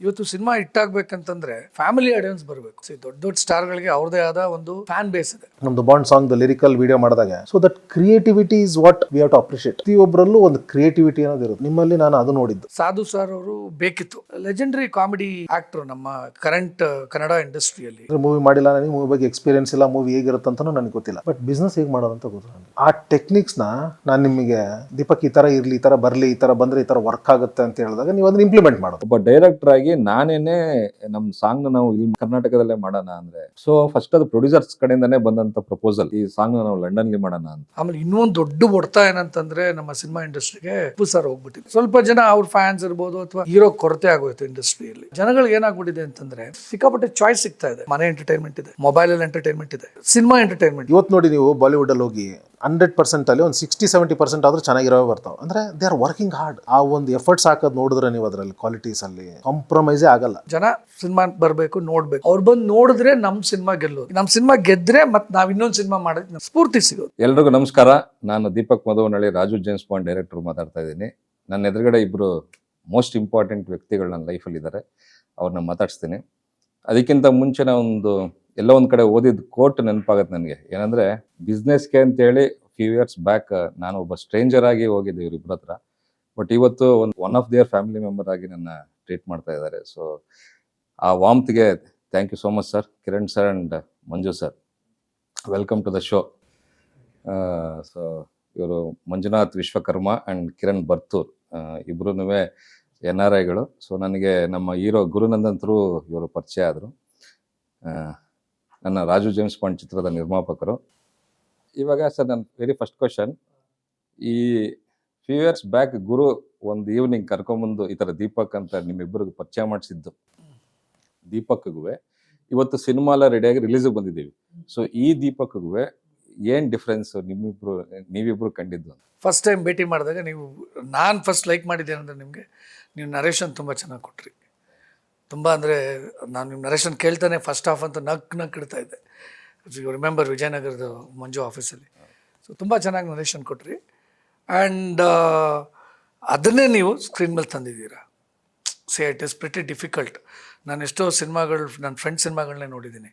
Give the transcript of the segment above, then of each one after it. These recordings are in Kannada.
ಇವತ್ತು ಸಿನಿಮಾ ಹಿಟ್ಟಾಗಬೇಕಂತಂದ್ರೆ ಫ್ಯಾಮಿಲಿ ಆಡಿಯನ್ಸ್ ಬರಬೇಕು. ದೊಡ್ಡ ದೊಡ್ಡ ಸ್ಟಾರ್ಗಳಿಗೆ ಅವ್ರದೇ ಆದ ಒಂದು ಫ್ಯಾನ್ ಬೇಸ್ ಇದೆ. ನಮ್ದು ಬಾಂಡ್ ಸಾಂಗ್ ಲಿರಿಕಲ್ ವಿಡಿಯೋ ಮಾಡಿದಾಗ so that creativity is what we have to appreciate. ಪ್ರತಿಯೊಬ್ಬರಲ್ಲೂ ಒಂದು ಕ್ರಿಯೇಟಿವಿಟಿ ಅನ್ನೋದು ಇರುತ್ತೆ. ನಿಮ್ಮಲ್ಲಿ ನಾನು ಅದು ನೋಡಿದ್ದು. ಸಾಧು ಸರ್ ಅವರು ಬೇಕಿತ್ತು. ಲೆಜೆಂಡರಿ ಕಾಮಿಡಿ ಆಕ್ಟರ್ ನಮ್ಮ ಕರೆಂಟ್ ಕನ್ನಡ ಇಂಡಸ್ಟ್ರಿಯಲ್ಲಿ. ಮೂವಿ ಮಾಡಿಲ್ಲ, ನನಗೆ ಮೂವಿ ಬಗ್ಗೆ ಎಕ್ಸ್ಪೀರಿಯನ್ಸ್ ಇಲ್ಲ, ಮೂವಿ ಹೇಗಿರುತ್ತೆ ಅಂತಾನೂ ನನಗೆ ಗೊತ್ತಿಲ್ಲ. ಬಟ್ ಬಿಸ್ನೆಸ್ ಹೇಗೆ ಮಾಡೋದಂತ ಗೊತ್ತು ನನಗೆ. ಆ ಟೆಕ್ನಿಕ್ಸ್ನ ನಾನು ನಿಮಗೆ ದೀಪಕ್ ಈ ಥರ ಇರಲಿ, ಈ ಥರ ಬರಲಿ, ಈ ಥರ ಬಂದರೆ ಈ ಥರ ವರ್ಕ್ ಆಗುತ್ತೆ ಅಂತ ಹೇಳಿದಾಗ ನೀವು ಅದನ್ನ ಇಂಪ್ಲಿಮೆಂಟ್ ಮಾಡೋದು. ಒಬ್ಬ ಡೈರೆಕ್ಟರ್ ಆಗಿ ನಾನೇನೆ ನಮ್ಮ ಸಾಂಗ್ ನಾವು ಇಲ್ಲಿ ಕರ್ನಾಟಕದಲ್ಲೇ ಮಾಡೋಣ ಅಂದ್ರೆ, ಸೊ ಫಸ್ಟ್ ಅದು ಪ್ರೊಡ್ಯೂಸರ್ಸ್ ಕಡೆಯಿಂದಾನೇ ಬಂದಂತ ಪ್ರಪೋಸಲ್, ಈ ಸಾಂಗ್ ನಾವು ಲಂಡನ್ ಲಿ ಮಾಡೋಣ ಅಂತ. ಆಮೇಲೆ ಇನ್ನೊಂದು ದೊಡ್ಡ ಹೊಡ್ತಾ ಏನಂತಂದ್ರೆ ನಮ್ಮ ಸಿನಿಮಾ ಇಂಡಸ್ಟ್ರಿಗೆ ಉಪ್ಪು ಸರ್ ಹೋಗ್ಬಿಟ್ಟಿದೆ. ಸ್ವಲ್ಪ ಜನ ಅವ್ರ ಫ್ಯಾನ್ಸ್ ಇರ್ಬೋದು ಅಥವಾ ಹೀರೋ ಕೊರತೆ ಆಗೋಯ್ತು ಇಂಡಸ್ಟ್ರಿಯಲ್ಲಿ. ಜನಗಳಿಗೆ ಏನಾಗ್ಬಿಟ್ಟಿದೆ ಅಂತಂದ್ರೆ ಸಿಕ್ಕಾಪಟ್ಟೆ ಚಾಯ್ಸ್ ಸಿಗ್ತಾ ಇದೆ. ಮನೆ ಎಂಟರ್ಟೈನ್ಮೆಂಟ್ ಇದೆ, ಮೊಬೈಲ್ ಅಲ್ಲಿ ಎಂಟರ್ಟೈನ್ಮೆಂಟ್ ಇದೆ, ಸಿನಿಮಾ ಎಂಟರ್ಟೈನ್ಮೆಂಟ್. ಇವತ್ತು ನೋಡಿ ನೀವು ಬಾಲಿವುಡ್ ಅಲ್ಲಿ ಹೋಗಿ 100% ಅಲ್ಲಿ ಒಂದು 60-70% ಆದ್ರೂ ಚೆನ್ನಾಗಿರೋ ಬರ್ತಾವೆ. ಅಂದ್ರೆ ದೇ ಆರ್ ವರ್ಕಿಂಗ್ ಹಾರ್ಡ್. ಆ ಒಂದು ಎಫರ್ಟ್ಸ್ ಹಾಕೋದು ನೋಡಿದ್ರೆ ನೀವು ಅದರಲ್ಲಿ ಕ್ವಾಲಿಟೀಸ್ ಅಲ್ಲಿ ಕಾಂಪ್ರಮೈಸೇ ಆಗಲ್ಲ. ಜನ ಸಿನಿಮಾ ಬರ್ಬೇಕು, ನೋಡ್ಬೇಕು. ಅವ್ರು ಬಂದು ನೋಡಿದ್ರೆ ನಮ್ ಸಿನಿಮಾ ಗೆಲ್ಲೋದು. ನಮ್ ಸಿನಿಮಾ ಗೆದ್ರೆ ಮತ್ತೆ ನಾವ್ ಇನ್ನೊಂದು ಸಿನಿಮಾ ಮಾಡೋದು ಸ್ಫೂರ್ತಿ ಸಿಗೋದು. ಎಲ್ರಿಗೂ ನಮಸ್ಕಾರ. ನಾನು Deepak Madhuvanahalli, Raju James bond director ಮಾತಾಡ್ತಾ ಇದ್ದೀನಿ. ನನ್ನ ಎದುರುಗಡೆ ಇಬ್ರು ಮೋಸ್ಟ್ ಇಂಪಾರ್ಟೆಂಟ್ ವ್ಯಕ್ತಿಗಳು ನನ್ನ ಲೈಫಲ್ಲಿ ಇದ್ದಾರೆ. ಅವ್ರನ್ನ ಮಾತಾಡಿಸ್ತೀನಿ. ಅದಕ್ಕಿಂತ ಮುಂಚೆ ಎಲ್ಲೋ ಒಂದು ಕಡೆ ಓದಿದ ಕೋಟ್ ನೆನಪಾಗತ್ತೆ ನನಗೆ. ಏನಂದ್ರೆ, ಬಿಸ್ನೆಸ್ಗೆ ಅಂತೇಳಿ ಫ್ಯೂ ಇಯರ್ಸ್ ಬ್ಯಾಕ್ ನಾನು ಒಬ್ಬ ಸ್ಟ್ರೇಂಜರ್ ಆಗಿ ಹೋಗಿದ್ದೆ ಇವ್ರಿಬ್ರ ಹತ್ರ. ಬಟ್ ಇವತ್ತು one of their family member ಆಗಿ ನನ್ನ ಟ್ರೀಟ್ ಮಾಡ್ತಾ ಇದ್ದಾರೆ. ಸೊ ಆ ವಾಮ್ತ್ಗೆ thank you so much sir. Kiran sir and Manju sir, welcome to the show. So ಇವರು ಮಂಜುನಾಥ್ ವಿಶ್ವಕರ್ಮ ಅಂಡ್ ಕಿರಣ್ ಬರ್ತೂರ್, ಇಬ್ರು NRIಗಳು. ಸೊ ನನಗೆ ನಮ್ಮ ಹೀರೋ ಗುರುನಂದನ್ ಥ್ರೂ ಇವರು ಪರಿಚಯ ಆದರು. ನನ್ನ ರಾಜು ಜೇಮ್ಸ್ ಬಾಂಡ್ ಚಿತ್ರದ ನಿರ್ಮಾಪಕರು. ಇವಾಗ ಸರ್, ನನ್ನ ವೆರಿ ಫಸ್ಟ್ ಕ್ವಶನ್, ಈ ಫ್ಯೂ ಇಯರ್ಸ್ ಬ್ಯಾಕ್ ಗುರು ಒಂದು ಈವ್ನಿಂಗ್ ಕರ್ಕೊಂಬಂದು ಈ ಥರ ದೀಪಕ್ ಅಂತ ನಿಮ್ಮಿಬ್ಬರಿಗೆ ಪರಿಚಯ ಮಾಡಿಸಿದ್ದು, ದೀಪಕ್ಗೂ ಇವತ್ತು ಸಿನಿಮಾ ಎಲ್ಲ ರೆಡಿಯಾಗಿ ರಿಲೀಸಿಗೆ ಬಂದಿದ್ದೀವಿ. ಸೊ ಈ ದೀಪಕ್ಗೂ ಏನು ಡಿಫ್ರೆನ್ಸ್ ನೀವಿಬ್ರು ಕಂಡಿದ್ದು? ಫಸ್ಟ್ ಟೈಮ್ ಭೇಟಿ ಮಾಡಿದಾಗ ನಾನು ಫಸ್ಟ್ ಲೈಕ್ ಮಾಡಿದ್ದೇನೆಂದ್ರೆ ನೀವು ನರೇಶನ್ ತುಂಬ ಚೆನ್ನಾಗಿ ಕೊಟ್ರಿ. ತುಂಬ ಅಂದರೆ ನಾನು ನಿಮ್ಮ ನರೇಶನ್ ಕೇಳ್ತಾನೆ ಫಸ್ಟ್ ಹಾಫ್ ಅಂತ ನಕ್ ಇಡ್ತಾ ಇದ್ದೆ. ಯು ರಿಮೆಂಬರ್ ವಿಜಯನಗರದ ಮಂಜು ಆಫೀಸಲ್ಲಿ. ಸೊ ತುಂಬ ಚೆನ್ನಾಗಿ ನರೇಶನ್ ಕೊಟ್ರಿ. ಆ್ಯಂಡ್ ಅದನ್ನೇ ನೀವು ಸ್ಕ್ರೀನ್ ಮೇಲೆ ತಂದಿದ್ದೀರಾ. It is pretty difficult. ನಾನು ಎಷ್ಟೋ ಸಿನಿಮಾಗಳು, ನನ್ನ ಫ್ರೆಂಡ್ ಸಿನಿಮಾಗಳನ್ನೇ ನೋಡಿದ್ದೀನಿ.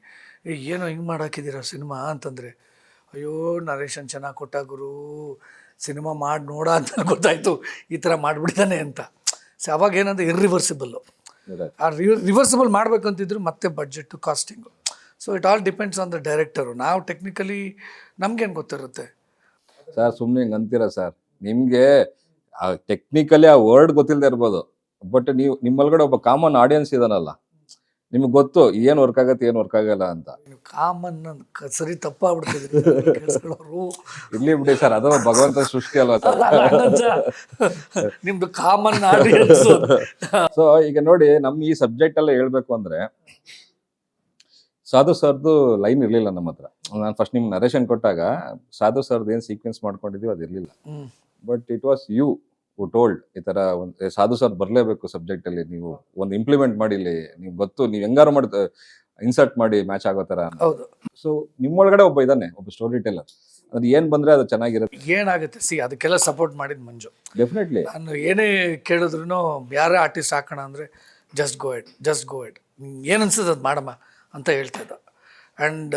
ಏನೋ ಹಿಂಗೆ ಮಾಡಾಕಿದ್ದೀರಾ ಸಿನಿಮಾ ಅಂತಂದರೆ, ಅಯ್ಯೋ ನರೇಶನ್ ಚೆನ್ನಾಗಿ ಕೊಟ್ಟ ಗುರು, ಸಿನಿಮಾ ಮಾಡಿ ನೋಡ ಅಂತ ಗೊತ್ತಾಯಿತು ಈ ಥರ ಮಾಡಿಬಿಡ್ತಾನೆ ಅಂತ. ಸೊ ಅವಾಗ ಏನಂದ್ರೆ ಇರ್ರಿವರ್ಸಿಬಲ್ಲು. ಆ ರಿವರ್ಸಿಬಲ್ ಮಾಡಬೇಕಂತಿದ್ರು ಮತ್ತೆ budget, costing. So it all depends on the director. ನಾವು ಟೆಕ್ನಿಕಲಿ ನಮ್ಗೇನು ಗೊತ್ತಿರುತ್ತೆ ಸರ್? ಸುಮ್ಮನೆ ಹಿಂಗೆ ಅಂತೀರಾ ಸರ್? ನಿಮಗೆ ಟೆಕ್ನಿಕಲಿ ಆ ವರ್ಡ್ ಗೊತ್ತಿಲ್ಲದೆ ಇರ್ಬೋದು, ಬಟ್ ನಿಮ್ಮೊಳಗಡೆ ಒಬ್ಬ ಕಾಮನ್ ಆಡಿಯನ್ಸ್ ಇದಾನಲ್ಲ, ನಿಮ್ಗೆ ಗೊತ್ತು ಏನು ವರ್ಕ್ ಆಗತ್ತೆ, ಏನು ವರ್ಕ್ ಆಗಲ್ಲ ಅಂತ. ಕಾಮನ್ ಸರಿ ತಪ್ಪಾಗ್ಬಿಡ್ತಿದ್ರು. ಇರ್ಲಿ ಬಿಡಿ ಸರ್, ಅದು ಭಗವಂತ ಸೃಷ್ಟಿ ಅಲ್ವಾ ಸರ್? ನಿಮ್ದು ಕಾಮನ್ ಆಡಿಯನ್ಸ್. ಸೊ ಈಗ ನೋಡಿ, ನಮ್ಮ ಈ ಸಬ್ಜೆಕ್ಟ್ ಎಲ್ಲ ಹೇಳ್ಬೇಕು ಅಂದ್ರೆ, ಸಾಧು ಸರ್ದು ಲೈನ್ ಇರ್ಲಿಲ್ಲ ನಮ್ಮ ಹತ್ರ. ನಾನು ಫಸ್ಟ್ ನಿಮ್ಗೆ ನರೇಶನ್ ಕೊಟ್ಟಾಗ ಸಾಧು ಸರ್ದು ಏನು ಸೀಕ್ವೆನ್ಸ್ ಮಾಡ್ಕೊಂಡಿದೀವಿ ಅದು ಇರ್ಲಿಲ್ಲ. ಬಟ್ ಇಟ್ ವಾಸ್ ಯು ಹು ಟೋಲ್ಡ್, ಈ ತರ ಒಂದು ಸಾಧು ಸರ್ ಬರಲೇಬೇಕು ಸಬ್ಜೆಕ್ಟ್ ಅಲ್ಲಿ, ನೀವು ಒಂದು ಇಂಪ್ಲಿಮೆಂಟ್ ಮಾಡಿ, ನೀವು ಗೊತ್ತು, ನೀವು ಹೆಂಗಾರು ಮಾಡಿ ಇನ್ಸರ್ಟ್ ಮಾಡಿ ಮ್ಯಾಚ್ ಆಗೋ ತರ. ಸೊ ನಿಮ್ಮೊಳಗಡೆ ಒಬ್ಬ ಇದ್ದಾನೆ, ಒಬ್ಬ ಸ್ಟೋರಿ ಟೆಲ್ಲರ್. ಅದು ಏನ್ ಬಂದ್ರೆ ಅದು ಚೆನ್ನಾಗಿರುತ್ತೆ. ಏನಾಗುತ್ತೆ ಅದಕ್ಕೆಲ್ಲ ಸಪೋರ್ಟ್ ಮಾಡಿದ್ ಮಂಜು. ಡೆಫಿನೆಟ್ಲಿ. ನಾನು ಏನೇ ಕೇಳಿದ್ರು, ಯಾರೇ ಆರ್ಟಿಸ್ಟ್ ಹಾಕೋಣ ಅಂದ್ರೆ ಜಸ್ಟ್ ಗೋ ಇಟ್ ಏನು ಅನ್ಸುತ್ತೆ ಅದು ಮಾಡಮ್ಮ ಅಂತ ಹೇಳ್ತಾ ಇದ್ದ. ಆ್ಯಂಡ್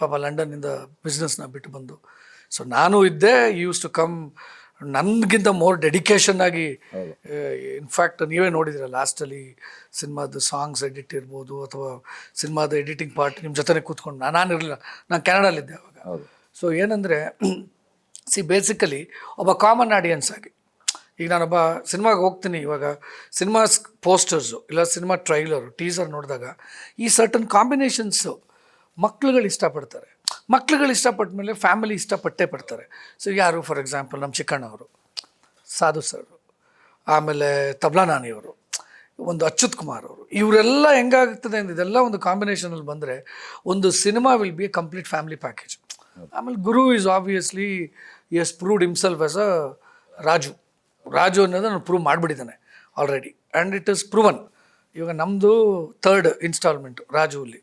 ಪಾಪ ಲಂಡನ್ನಿಂದ ಬಿಸ್ನೆಸ್ನ ಬಿಟ್ಟು ಬಂದು, ಸೊ ನಾನು ಇದ್ದೆ. ಯೂಸ್ ಟು ಕಮ್ ನನಗಿಂತ ಮೋರ್ ಡೆಡಿಕೇಶನ್ ಆಗಿ. ಇನ್ಫ್ಯಾಕ್ಟ್ ನೀವೇ ನೋಡಿದಿರ ಲಾಸ್ಟಲ್ಲಿ ಸಿನಿಮಾದ ಸಾಂಗ್ಸ್ ಎಡಿಟ್ ಇರ್ಬೋದು ಅಥವಾ ಸಿನಿಮಾದ ಎಡಿಟಿಂಗ್ ಪಾರ್ಟ್ ನಿಮ್ಮ ಜೊತೆ ಕೂತ್ಕೊಂಡು. ನಾನಿರಲಿಲ್ಲ, ನಾನು ಕೆನಡಲ್ಲಿದ್ದೆ ಅವಾಗ. ಸೊ ಏನಂದರೆ ಬೇಸಿಕಲಿ ಒಬ್ಬ ಕಾಮನ್ ಆಡಿಯನ್ಸ್ ಆಗಿ, ಈಗ ನಾನೊಬ್ಬ ಸಿನಿಮಾಗೆ ಹೋಗ್ತೀನಿ, ಇವಾಗ ಸಿನಿಮಾ ಪೋಸ್ಟರ್ಸು ಇಲ್ಲ ಸಿನಿಮಾ ಟ್ರೈಲರು, ಟೀಸರ್ ನೋಡಿದಾಗ ಈ ಸರ್ಟನ್ ಕಾಂಬಿನೇಷನ್ಸು ಮಕ್ಳುಗಳು ಇಷ್ಟಪಡ್ತಾರೆ. ಮಕ್ಳುಗಳು ಇಷ್ಟಪಟ್ಟ ಮೇಲೆ ಫ್ಯಾಮಿಲಿ ಇಷ್ಟಪಟ್ಟೇ ಪಡ್ತಾರೆ. ಸೊ ಯಾರು, ಫಾರ್ ಎಕ್ಸಾಂಪಲ್ ನಮ್ಮ ಚಿಕ್ಕಣ್ಣ ಅವರು, ಸಾಧು ಸರ್, ಆಮೇಲೆ ತಬ್ಲಾ ನಾನಿಯವರು, ಒಂದು ಅಚ್ಯುತ್ ಕುಮಾರ್ ಅವರು, ಇವರೆಲ್ಲ ಹೆಂಗಾಗ್ತದೆ ಅಂದರೆ ಇದೆಲ್ಲ ಒಂದು ಕಾಂಬಿನೇಷನಲ್ಲಿ ಬಂದರೆ ಒಂದು cinema will be a complete family package. ಆಮೇಲೆ Guru is obviously as proved himself as a Raju ಅನ್ನೋದನ್ನು ಪ್ರೂವ್ ಮಾಡಿಬಿಟ್ಟಿದ್ದಾನೆ already. And it is proven. ಇವಾಗ ನಮ್ಮದು 3rd ಇನ್ಸ್ಟಾಲ್ಮೆಂಟು ರಾಜುವಲ್ಲಿ.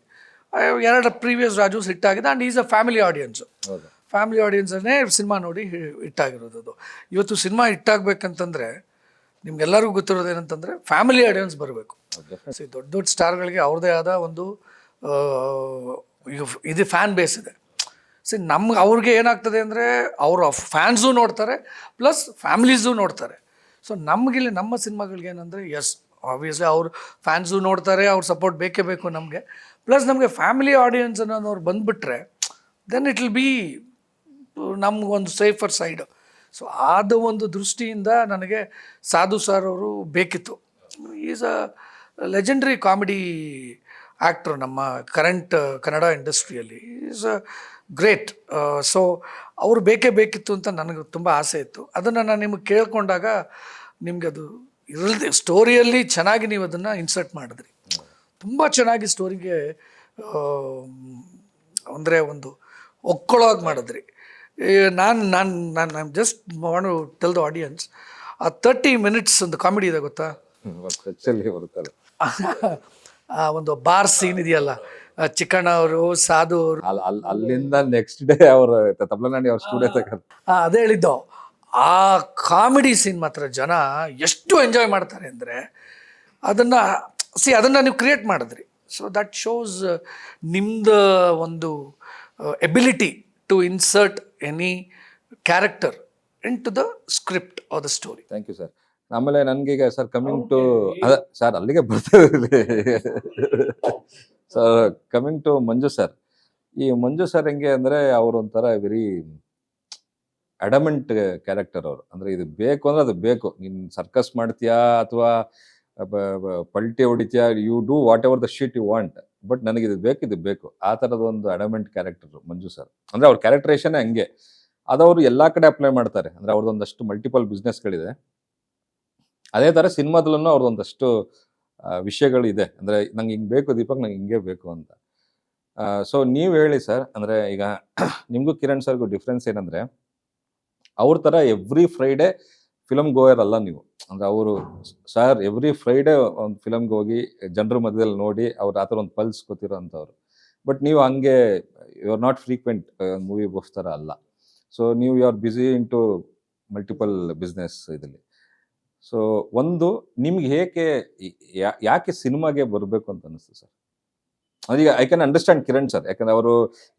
2 ಪ್ರೀವಿಯಸ್ ರಾಜೂಸ್ ಹಿಟ್ಟಾಗಿದೆ. And is a family audience. Family ಆಡಿಯನ್ಸನ್ನೇ ಸಿನಿಮಾ ನೋಡಿ ಹಿಟ್ಟಾಗಿರೋದು ಅದು. ಇವತ್ತು ಸಿನಿಮಾ ಹಿಟ್ಟಾಗಬೇಕಂತಂದರೆ ನಿಮ್ಗೆಲ್ಲರಿಗೂ ಗೊತ್ತಿರೋದು ಏನಂತಂದರೆ ಫ್ಯಾಮಿಲಿ ಆಡಿಯನ್ಸ್ ಬರಬೇಕು. ದೊಡ್ಡ ದೊಡ್ಡ ಸ್ಟಾರ್ಗಳಿಗೆ ಅವ್ರದ್ದೇ ಆದ ಒಂದು ಈಗ ಇದು ಫ್ಯಾನ್ ಬೇಸ್ ಇದೆ. ನಮ್ಗೆ ಅವ್ರಿಗೆ ಏನಾಗ್ತದೆ ಅಂದರೆ ಅವರ ಫ್ಯಾನ್ಸು ನೋಡ್ತಾರೆ ಪ್ಲಸ್ ಫ್ಯಾಮ್ಲೀಸು ನೋಡ್ತಾರೆ. ಸೊ ನಮಗಿಲ್ಲಿ ನಮ್ಮ ಸಿನಿಮಾಗಳಿಗೆ ಏನಂದರೆ ಆಬ್ವಿಯಸ್ಲಿ ಅವ್ರ ಫ್ಯಾನ್ಸು ನೋಡ್ತಾರೆ, ಅವ್ರ ಸಪೋರ್ಟ್ ಬೇಕೇ ಬೇಕು ನಮಗೆ. ಪ್ಲಸ್ ನಮಗೆ ಫ್ಯಾಮಿಲಿ ಆಡಿಯನ್ಸ್ ಅನ್ನೋರು ಬಂದುಬಿಟ್ರೆ ದೆನ್ ಇಟ್ ವಿಲ್ ಬಿ ನಮಗೊಂದು ಸೇಫರ್ ಸೈಡು. ಸೊ ಅದು ಒಂದು ದೃಷ್ಟಿಯಿಂದ ನನಗೆ ಸಾಧು ಸರ್ ಅವರು ಬೇಕಿತ್ತು. Is a legendary comedy actor ನಮ್ಮ ಕರೆಂಟ್ ಕನ್ನಡ ಇಂಡಸ್ಟ್ರಿಯಲ್ಲಿ. Is a great. ಸೊ ಅವರು ಬೇಕೇ ಬೇಕಿತ್ತು ಅಂತ ನನಗೆ ತುಂಬ ಆಸೆ ಇತ್ತು. ಅದನ್ನು ನಾನು ನಿಮಗೆ ಕೇಳ್ಕೊಂಡಾಗ ನಿಮಗೆ ಅದು ಇರಲ್ದೆ ಸ್ಟೋರಿಯಲ್ಲಿ ಚೆನ್ನಾಗಿ ನೀವು ಅದನ್ನು ಇನ್ಸರ್ಟ್ ಮಾಡಿದ್ರಿ. ತುಂಬ ಚೆನ್ನಾಗಿ ಸ್ಟೋರಿಗೆ ಅಂದರೆ ಒಂದು ಒಕ್ಕೊಳ್ಳೋಗಿ ಮಾಡಿದ್ರಿ. ನಾನು just want to tell the audience, ಆ 30 minutes ಒಂದು ಕಾಮಿಡಿ ಇದೆ ಗೊತ್ತಾ, ಬರುತ್ತಲ್ಲ ಆ ಒಂದು ಬಾರ್ ಸೀನ್ ಇದೆಯಲ್ಲ, ಚಿಕ್ಕಣ್ಣ ಅವರು ಸಾಧು ಅವರು ಅಲ್ಲಿಂದ ನೆಕ್ಸ್ಟ್ ಡೇ ಅವರು ತಪ್ಲನಾಡಿ ಅವ್ರ ಸ್ಟುಡಿಯೋ ಅದೇ ಹೇಳಿದ್ದು. ಆ ಕಾಮಿಡಿ ಸೀನ್ ಮಾತ್ರ ಜನ ಎಷ್ಟು ಎಂಜಾಯ್ ಮಾಡ್ತಾರೆ ಅಂದರೆ ಅದನ್ನು ನೀವು ಕ್ರಿಯೇಟ್ ಮಾಡಿದ್ರಿ. ಸೊ ದಟ್ ಶೋಸ್ ನಿಮ್ದು ಒಂದು ability to insert any character into the script or the story. Thank you sir. ಆಮೇಲೆ ನನಗೀಗ ಸರ್ ಕಮಿಂಗ್ ಟು ಸರ್ ಅಲ್ಲಿಗೆ ಬರ್ತದೆ sir, coming to Manju sir. ಈ ಮಂಜು ಸರ್ ಹೆಂಗೆ ಅಂದರೆ ಅವರು ಒಂಥರ ವೆರಿ ಅಡಮೆಂಟ್ ಕ್ಯಾರೆಕ್ಟರ್ ಅವರು. ಅಂದರೆ ಇದು ಬೇಕು ಅಂದರೆ ಅದು ಬೇಕು, ನೀನು ಸರ್ಕಸ್ ಮಾಡ್ತೀಯಾ ಅಥವಾ ಪಲ್ಟಿ ಹೊಡಿತೀಯಾ, you do what ever the shit you want, but ನನಗೆ ಇದು ಬೇಕು ಆ ಥರದ ಒಂದು ಅಡಮೆಂಟ್ ಕ್ಯಾರೆಕ್ಟರ್ ಮಂಜು ಸರ್. ಅಂದರೆ ಅವ್ರ ಕ್ಯಾರೆಕ್ಟರೇಷನ್ ಹಂಗೆ ಅದವರು ಎಲ್ಲ ಕಡೆ ಅಪ್ಲೈ ಮಾಡ್ತಾರೆ. ಅಂದರೆ ಅವ್ರದ್ದೊಂದಷ್ಟು ಮಲ್ಟಿಪಲ್ ಬಿಸ್ನೆಸ್ಗಳಿದೆ. ಅದೇ ಥರ ಸಿನಿಮಾದಲ್ಲೂ ಅವ್ರದ್ದೊಂದಷ್ಟು ವಿಷಯಗಳಿದೆ. ಅಂದರೆ ನಂಗೆ ಹಿಂಗೆ ಬೇಕು ದೀಪಕ್, ನಂಗೆ ಹಿಂಗೆ ಬೇಕು ಅಂತ. ಸೊ ನೀವು ಹೇಳಿ ಸರ್, ಅಂದರೆ ಈಗ ನಿಮಗೂ ಕಿರಣ್ ಸರ್ಗೂ ಡಿಫ್ರೆನ್ಸ್ ಏನಂದರೆ, ಅವ್ರ ಥರ ಎವ್ರಿ ಫ್ರೈಡೇ ಫಿಲಮ್ ಗೋಯರ್ ಅಲ್ಲ ನೀವು. ಅಂದರೆ ಅವರು ಸರ್ ಎವ್ರಿ ಫ್ರೈಡೇ ಒಂದು ಫಿಲಮ್ಗೆ ಹೋಗಿ ಜನರ ಮಧ್ಯದಲ್ಲಿ ನೋಡಿ ಅವ್ರು ಆ ಥರ ಒಂದು ಪಲ್ಸ್ ಗೊತ್ತಿರೋ ಅಂಥವ್ರು. ಬಟ್ ನೀವು ಹಂಗೆ you are not frequent movie buff ಥರ ಅಲ್ಲ. ಸೊ ನೀವು you are busy into multiple business ಇದರಲ್ಲಿ. ಸೊ ಒಂದು ನಿಮ್ಗೆ ಯಾಕೆ ಸಿನಿಮಾಗೆ ಬರಬೇಕು ಅಂತ ಅನಿಸ್ತು ಸರ್? ಅದೀಗ I can understand Kiran sir, ಯಾಕಂದ್ರೆ ಅವರು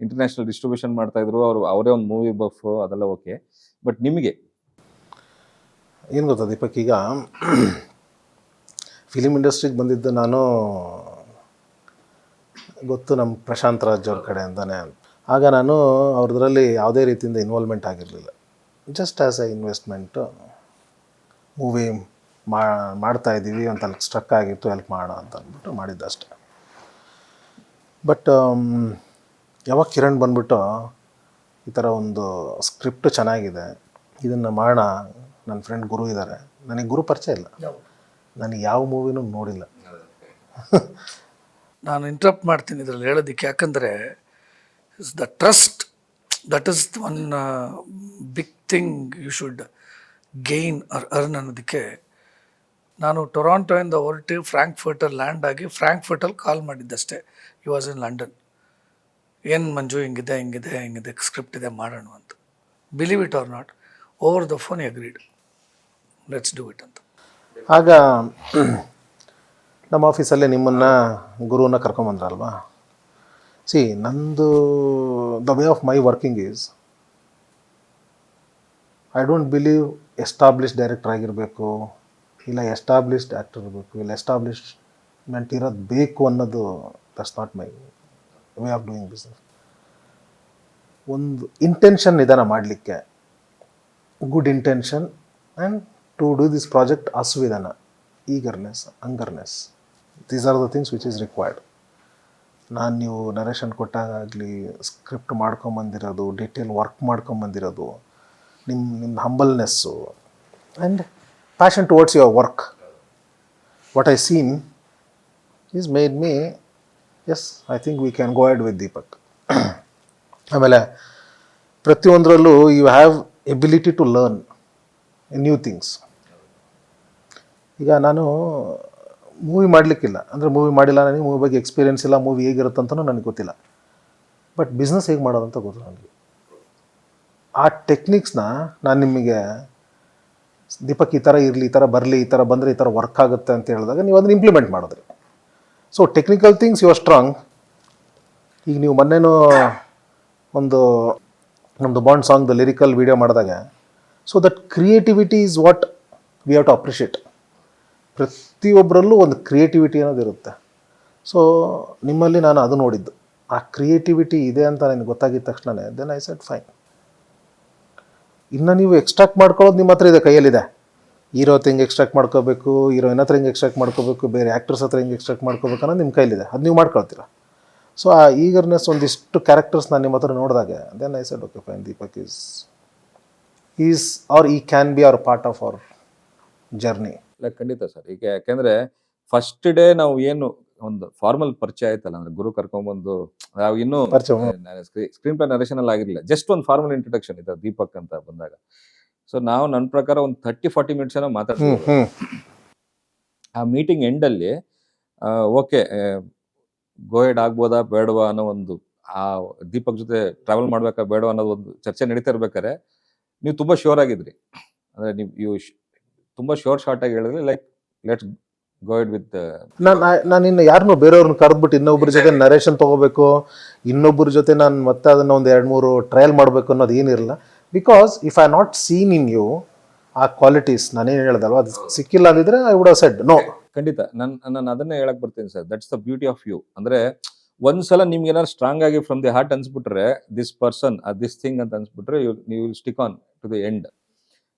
ಇಂಟರ್ನ್ಯಾಷನಲ್ ಡಿಸ್ಟ್ರಿಬ್ಯೂಷನ್ ಮಾಡ್ತಾ ಇದ್ರು, ಅವರೇ ಒಂದು ಮೂವಿ ಬಫ್ ಅದೆಲ್ಲ ಓಕೆ. ಬಟ್ ನಿಮಗೆ ಏನು ಗೊತ್ತಾ ದೀಪಕ್, ಈಗ ಫಿಲಿಮ್ ಇಂಡಸ್ಟ್ರಿಗೆ ಬಂದಿದ್ದು ನಾನು ಗೊತ್ತು ನಮ್ಮ ಪ್ರಶಾಂತ್ ರಾಜ್ ಅವ್ರ ಕಡೆಯಿಂದನೇ. ಆಗ ನಾನು ಅವ್ರದ್ರಲ್ಲಿ ಯಾವುದೇ ರೀತಿಯಿಂದ ಇನ್ವಾಲ್ವ್ಮೆಂಟ್ ಆಗಿರಲಿಲ್ಲ. Just as A investment movie ಮಾಡ್ತಾಯಿದ್ದೀವಿ ಅಂತ ಅಲ್ಲಿ ಸ್ಟ್ರಕ್ ಆಗಿತ್ತು, ಹೆಲ್ಪ್ ಮಾಡೋಣ ಅಂತ ಅಂದ್ಬಿಟ್ಟು ಮಾಡಿದ್ದಷ್ಟೆ. ಬಟ್ ಯಾವಾಗ ಕಿರಣ್ ಬಂದ್ಬಿಟ್ಟು ಈ ಥರ ಒಂದು ಸ್ಕ್ರಿಪ್ಟ್ ಚೆನ್ನಾಗಿದೆ, ಇದನ್ನು ಮಾಡೋಣ, ನನ್ನ ಫ್ರೆಂಡ್ ಗುರು ಇದ್ದಾರೆ, ನನಗೆ ಗುರು ಪರಿಚಯ ಇಲ್ಲ, ನನಗೆ ಯಾವ ಮೂವಿನೂ ನೋಡಿಲ್ಲ. ನಾನು ಇಂಟ್ರಪ್ಟ್ ಮಾಡ್ತೀನಿ ಇದರಲ್ಲಿ ಹೇಳೋದಕ್ಕೆ, ಯಾಕಂದರೆ the trust that is one big thing you should gain or earn ಅನ್ನೋದಕ್ಕೆ. ನಾನು ಟೊರಾಂಟೋಯಿಂದ ಹೊರಟು ಫ್ರಾಂಕ್ಫರ್ಟಲ್ಲಿ ಲ್ಯಾಂಡ್ ಆಗಿ ಫ್ರಾಂಕ್ಫರ್ಟಲ್ಲಿ ಕಾಲ್ ಮಾಡಿದ್ದಷ್ಟೇ. You was in London. ಏನು ಮಂಜು ಹಿಂಗಿದೆ ಸ್ಕ್ರಿಪ್ಟ್ ಇದೆ ಮಾಡೋಣ ಅಂತ. Believe it or not, over the phone agreed, let's do it ಅಂತ. ಆಗ ನಮ್ಮ ಆಫೀಸಲ್ಲೇ ನಿಮ್ಮನ್ನು ಗುರುವನ್ನ ಕರ್ಕೊಂಬಂದ್ರಲ್ವಾ. ನಂದು the way of my working is, I don't believe established director ಆಗಿರಬೇಕು, ಇಲ್ಲ ಎಸ್ಟಾಬ್ಲಿಷ್ಡ್ ಆ್ಯಕ್ಟರ್ ಇರಬೇಕು, ಇಲ್ಲ ಎಸ್ಟಾಬ್ಲಿಷ್ಮೆಂಟ್ ಇರೋದು ಬೇಕು ಅನ್ನೋದು that's not my way of doing business. ಒಂದು ಇಂಟೆನ್ಷನ್ ನಿಧಾನ ಮಾಡಲಿಕ್ಕೆ, good intention, and to do this project ಅಸುವಿಧಾನ, eagerness, hungerness, these are the things which is required. ನಾನು ನೀವು ನರೇಷನ್ ಕೊಟ್ಟಾಗಲಿ, ಸ್ಕ್ರಿಪ್ಟ್ ಮಾಡ್ಕೊಂಬಂದಿರೋದು, ಡಿಟೇಲ್ ವರ್ಕ್ ಮಾಡ್ಕೊಂಬಂದಿರೋದು, ನಿಮ್ಮ humbleness and passion towards your work, what I seen is made me as I think we can go ahead with Deepak. ಆಮೇಲೆ ಪ್ರತಿಯೊಂದರಲ್ಲೂ you have ability to learn new things. ಈಗ ನಾನು ಮೂವಿ ಮಾಡಲಿಕ್ಕಿಲ್ಲ, ಅಂದರೆ ಮೂವಿ ಮಾಡಿಲ್ಲ, ನನಗೆ ಮೂವಿ ಬಗ್ಗೆ ಎಕ್ಸ್ಪೀರಿಯೆನ್ಸ್ ಇಲ್ಲ, ಮೂವಿ ಹೇಗಿರುತ್ತಂತನೂ ನನಗೆ ಗೊತ್ತಿಲ್ಲ. ಬಟ್ ಬಿಸ್ನೆಸ್ ಹೇಗೆ ಮಾಡೋದಂತ ಗೊತ್ತು ನನಗೆ. ಆ ಟೆಕ್ನಿಕ್ಸ್ನ ನಾನು ನಿಮಗೆ ದೀಪಕ್ ಈ ಥರ ಇರಲಿ, ಈ ಥರ ಬರಲಿ, ಈ ಥರ ಬಂದರೆ ಈ ಥರ ವರ್ಕ್ ಆಗುತ್ತೆ ಅಂತ ಹೇಳಿದಾಗ ನೀವು ಅದನ್ನ ಇಂಪ್ಲಿಮೆಂಟ್ ಮಾಡಿದ್ರಿ. So technical things you are strong. ಈಗ ನೀವು ಮೊನ್ನೆನೂ ಒಂದು ನಮ್ಮದು ಬಾಂಡ್ ಸಾಂಗ್ದು ಲಿರಿಕಲ್ ವೀಡಿಯೋ ಮಾಡಿದಾಗ, so that creativity is what we have to appreciate. ಪ್ರತಿಯೊಬ್ಬರಲ್ಲೂ ಒಂದು ಕ್ರಿಯೇಟಿವಿಟಿ ಅನ್ನೋದು ಇರುತ್ತೆ. ಸೊ ನಿಮ್ಮಲ್ಲಿ ನಾನು ಅದು ನೋಡಿದ್ದು, ಆ ಕ್ರಿಯೇಟಿವಿಟಿ ಇದೆ ಅಂತ ನನಗೆ ಗೊತ್ತಾಗಿದ್ದ ತಕ್ಷಣವೇ ದೆನ್ ಐ ಸೆಡ್ ಫೈನ್. ಇನ್ನು ನೀವು ಎಕ್ಸ್ಟ್ರಾಕ್ಟ್ ಮಾಡ್ಕೊಳ್ಳೋದು ನಿಮ್ಮ ಹತ್ರ ಇದೆ, ಕೈಯಲ್ಲಿದೆ. ಹೀರೋ ಹತ್ರ ಹೆಂಗೆ ಎಕ್ಸ್ಟ್ರಾಕ್ಟ್ ಮಾಡ್ಕೋಬೇಕು, ಹೀರೋಯಿನ್ ಹತ್ರ ಹೆಂಗೆ ಎಕ್ಸ್ಟ್ರಾಕ್ಟ್ ಮಾಡ್ಕೋಬೇಕು, ಬೇರೆ ಆ್ಯಕ್ಟರ್ಸ್ ಹತ್ರ ಹೆಂಗೆ ಎಕ್ಸ್ಟ್ರಾಕ್ಟ್ ಮಾಡ್ಕೋಬೇಕು ಅನ್ನೋದು ನಿಮ್ಮ ಕೈಲಿದೆ, ಅದು ನೀವು ಮಾಡ್ಕೊಳ್ತೀರ. ಸೊ ಆ ಈಗರ್ನೆಸ್ ಒಂದಿಷ್ಟು ಕ್ಯಾರೆಕ್ಟರ್ಸ್ ನಾನು ನಿಮ್ಮ ಹತ್ರ ನೋಡಿದಾಗ then I said okay fine, Deepak is or he can be our part of our journey. ಇಲ್ಲ ಖಂಡಿತ ಸರ್. ಈಗ ಯಾಕೆಂದ್ರೆ ಫಸ್ಟ್ ಡೇ ನಾವು ಏನು ಒಂದು ಫಾರ್ಮಲ್ ಪರಿಚಯ ಆಯ್ತಲ್ಲ, ಅಂದ್ರೆ ಗುರು ಕರ್ಕೊಂಡ್ಬಂದು ನಾವು ಇನ್ನೂ ಸ್ಕ್ರೀನ್ ಪ್ಲೇ ನರೇಷನ್ ಅಲ್ಲಿ ಆಗಿರಲಿಲ್ಲ, ಜಸ್ಟ್ ಒಂದು ಫಾರ್ಮಲ್ ಇಂಟ್ರೊಡಕ್ಷನ್ ಇದೆ ದೀಪಕ್ ಅಂತ ಬಂದಾಗ. ಸೊ ನಾವು ನನ್ನ ಪ್ರಕಾರ ಒಂದು 30-40 ಮಿನಿಟ್ಸ್ ಏನೋ ಮಾತಾಡ್ತೀವಿ. ಆ ಮೀಟಿಂಗ್ ಎಂಡ್ ಅಲ್ಲಿ ಓಕೆ ಗೋಯೆಡ್ ಆಗ್ಬೋದಾ ಬೇಡವಾ ಅನ್ನೋ ಒಂದು, ಆ ದೀಪಕ್ ಜೊತೆ ಟ್ರಾವೆಲ್ ಮಾಡ್ಬೇಕಾ ಬೇಡವಾ ಅನ್ನೋದು ಒಂದು ಚರ್ಚೆ ನಡೀತಾ ಇರ್ಬೇಕಾದ್ರೆ ನೀವು ತುಂಬಾ ಶ್ಯೂರ್ ಆಗಿದ್ರಿ. ಅಂದ್ರೆ ನೀವು ತುಂಬಾ ಶಾರ್ಟ್ ಆಗಿ ಹೇಳಿದ್ರಿ, ಲೈಕ್ ಲೆಟ್ಸ್ ಗೋಯೆಡ್ ವಿತ್. ನಾನು ಇನ್ನು ಯಾರನ್ನೂ ಬೇರೆಯವ್ರನ್ನ ಕರೆದ್ಬಿಟ್ಟು ಇನ್ನೊಬ್ಬರ ಜೊತೆ ನರೇಷನ್ ತೊಗೋಬೇಕು, ಇನ್ನೊಬ್ಬರ ಜೊತೆ ನಾನು ಮತ್ತೆ ಅದನ್ನು ಒಂದು 2-3 ಟ್ರಯಲ್ ಮಾಡಬೇಕು ಅನ್ನೋದು ಏನಿರಲ್ಲ. Because if I not seen in you ಆ ಕ್ವಾಲಿಟೀಸ್, ನಾನೇನು ಹೇಳ್ದಲ್ವ, ಅದು ಸಿಕ್ಕಿಲ್ಲ ಅಂದಿದ್ರೆ I would have said no. ಖಂಡಿತ ನಾನು ಅದನ್ನೇ ಹೇಳಕ್ ಬರ್ತೀನಿ sir. That's the beauty of you. ಅಂದ್ರೆ ಒಂದ್ಸಲ ನಿಮ್ಗೆ ಏನಾದ್ರು ಸ್ಟ್ರಾಂಗ್ ಆಗಿ ಫ್ರಮ್ ದಿ ಹಾರ್ಟ್ ಅನ್ಸ್ಬಿಟ್ರೆ, ದಿಸ್ ಪರ್ಸನ್ ದಿಸ್ ಥಿಂಗ್ ಅಂತ ಅನ್ಸ್ಬಿಟ್ರೆ ನೀವು stick on to the end.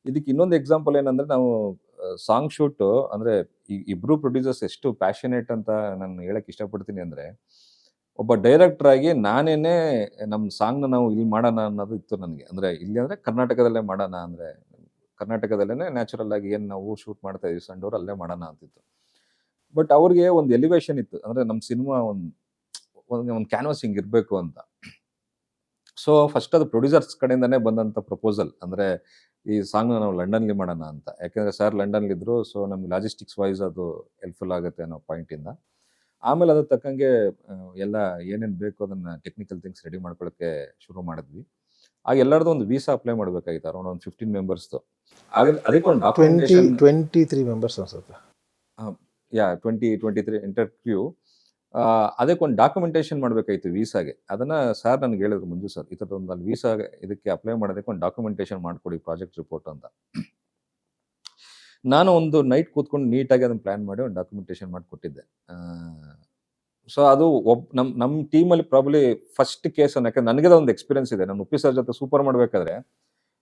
ಇದಕ್ಕೆ ಇನ್ನೊಂದು ಎಕ್ಸಾಂಪಲ್ ಏನಂದ್ರೆ, ನಾವು ಸಾಂಗ್ ಶೂಟ್ ಅಂದ್ರೆ ಇಬ್ರು ಪ್ರೊಡ್ಯೂಸರ್ಸ್ ಎಷ್ಟು ಪ್ಯಾಷನೇಟ್ ಅಂತ ನಾನು ಹೇಳಕ್ ಇಷ್ಟಪಡ್ತೀನಿ. ಅಂದ್ರೆ ಒಬ್ಬ ಡೈರೆಕ್ಟರ್ ಆಗಿ ನಾನೇನೆ ನಮ್ಮ ಸಾಂಗ್ನ ನಾವು ಇಲ್ಲಿ ಮಾಡೋಣ ಅನ್ನೋದು ಇತ್ತು ನನಗೆ. ಅಂದ್ರೆ ಇಲ್ಲಿ ಅಂದ್ರೆ ಕರ್ನಾಟಕದಲ್ಲೇ ಮಾಡೋಣ, ಅಂದ್ರೆ ಕರ್ನಾಟಕದಲ್ಲೇ ನ್ಯಾಚುರಲ್ ಆಗಿ ಏನು ನಾವು ಶೂಟ್ ಮಾಡ್ತಾ ಇದೀವಿ ಸಂಡೂರು, ಅಲ್ಲೇ ಮಾಡೋಣ ಅಂತಿತ್ತು. ಬಟ್ ಅವ್ರಿಗೆ ಒಂದು ಎಲಿವೇಶನ್ ಇತ್ತು, ಅಂದ್ರೆ ನಮ್ಮ ಸಿನಿಮಾ ಒಂದು ಕ್ಯಾನ್ವಾಸಿಂಗ್ ಇರಬೇಕು ಅಂತ. ಸೊ ಫಸ್ಟ್ ಅದು ಪ್ರೊಡ್ಯೂಸರ್ಸ್ ಕಡೆಯಿಂದನೇ ಬಂದಂಥ ಪ್ರಪೋಸಲ್. ಅಂದ್ರೆ ಈ ಸಾಂಗ್ನ ನಾವು ಲಂಡನ್ಲಿ ಮಾಡೋಣ ಅಂತ. ಯಾಕೆಂದ್ರೆ ಸರ್ ಲಂಡನ್ಲಿದ್ರು, ಸೊ ನಮ್ಗೆ ಲಾಜಿಸ್ಟಿಕ್ಸ್ ವೈಸ್ ಅದು ಹೆಲ್ಪ್ಫುಲ್ ಆಗುತ್ತೆ ಅನ್ನೋ ಪಾಯಿಂಟಿಂದ. ಆಮೇಲೆ ಅದ್ರ ತಕ್ಕಂಗೆ ಎಲ್ಲ ಏನೇನು ಬೇಕು ಅದನ್ನ ಟೆಕ್ನಿಕಲ್ ಥಿಂಗ್ಸ್ ರೆಡಿ ಮಾಡ್ಕೊಳ್ಳೋಕ್ಕೆ ಶುರು ಮಾಡಿದ್ವಿ. ಆಗ ಎಲ್ಲರದು ಒಂದು ವೀಸಾ ಅಪ್ಲೈ ಮಾಡಬೇಕಾಗಿತ್ತು, ಅರೌಂಡ್ ಒಂದು 15 ಮೆಂಬರ್ಸ್ದು. ಅದಕ್ಕೆ ಒಂದು 23 ಮೆಂಬರ್ಸ್ ಅನ್ಸುತ್ತೆ. 23 ಇಂಟರ್ವ್ಯೂ. ಅದಕ್ಕೆ ಒಂದು ಡಾಕ್ಯುಮೆಂಟೇಶನ್ ಮಾಡಬೇಕಾಯ್ತು ವೀಸಾಗೆ. ಅದನ್ನ ಸರ್ ನನಗೆ ಹೇಳಿದ್ರು, ಮಂಜು ಸರ್ ಈ ಥರದೊಂದು ಅಲ್ಲಿ ವೀಸಾ ಇದಕ್ಕೆ ಅಪ್ಲೈ ಮಾಡೋದಕ್ಕೆ ಒಂದು ಡಾಕ್ಯುಮೆಂಟೇಶನ್ ಮಾಡಿಕೊಡಿ, ಪ್ರಾಜೆಕ್ಟ್ ರಿಪೋರ್ಟ್ ಅಂತ. ನಾನು ಒಂದು ನೈಟ್ ಕೂತ್ಕೊಂಡು ನೀಟಾಗಿ ಅದನ್ನು ಪ್ಲಾನ್ ಮಾಡಿ ಒಂದು ಡಾಕ್ಯುಮೆಂಟೇಶನ್ ಮಾಡಿಕೊಟ್ಟಿದ್ದೆ. ಸೊ ಅದು ನಮ್ಮ ಟೀಮಲ್ಲಿ ಪ್ರಾಬ್ಲಿ ಫಸ್ಟ್ ಕೇಸ್ ಅನ್ನ, ಯಾಕಂದ್ರೆ ನನಗೆ ಒಂದು ಎಕ್ಸ್ಪೀರಿಯನ್ಸ್ ಇದೆ. ನಾನು ಉಪ್ಪಿ ಸರ್ ಜೊತೆ ಸೂಪರ್ ಮಾಡಬೇಕಾದ್ರೆ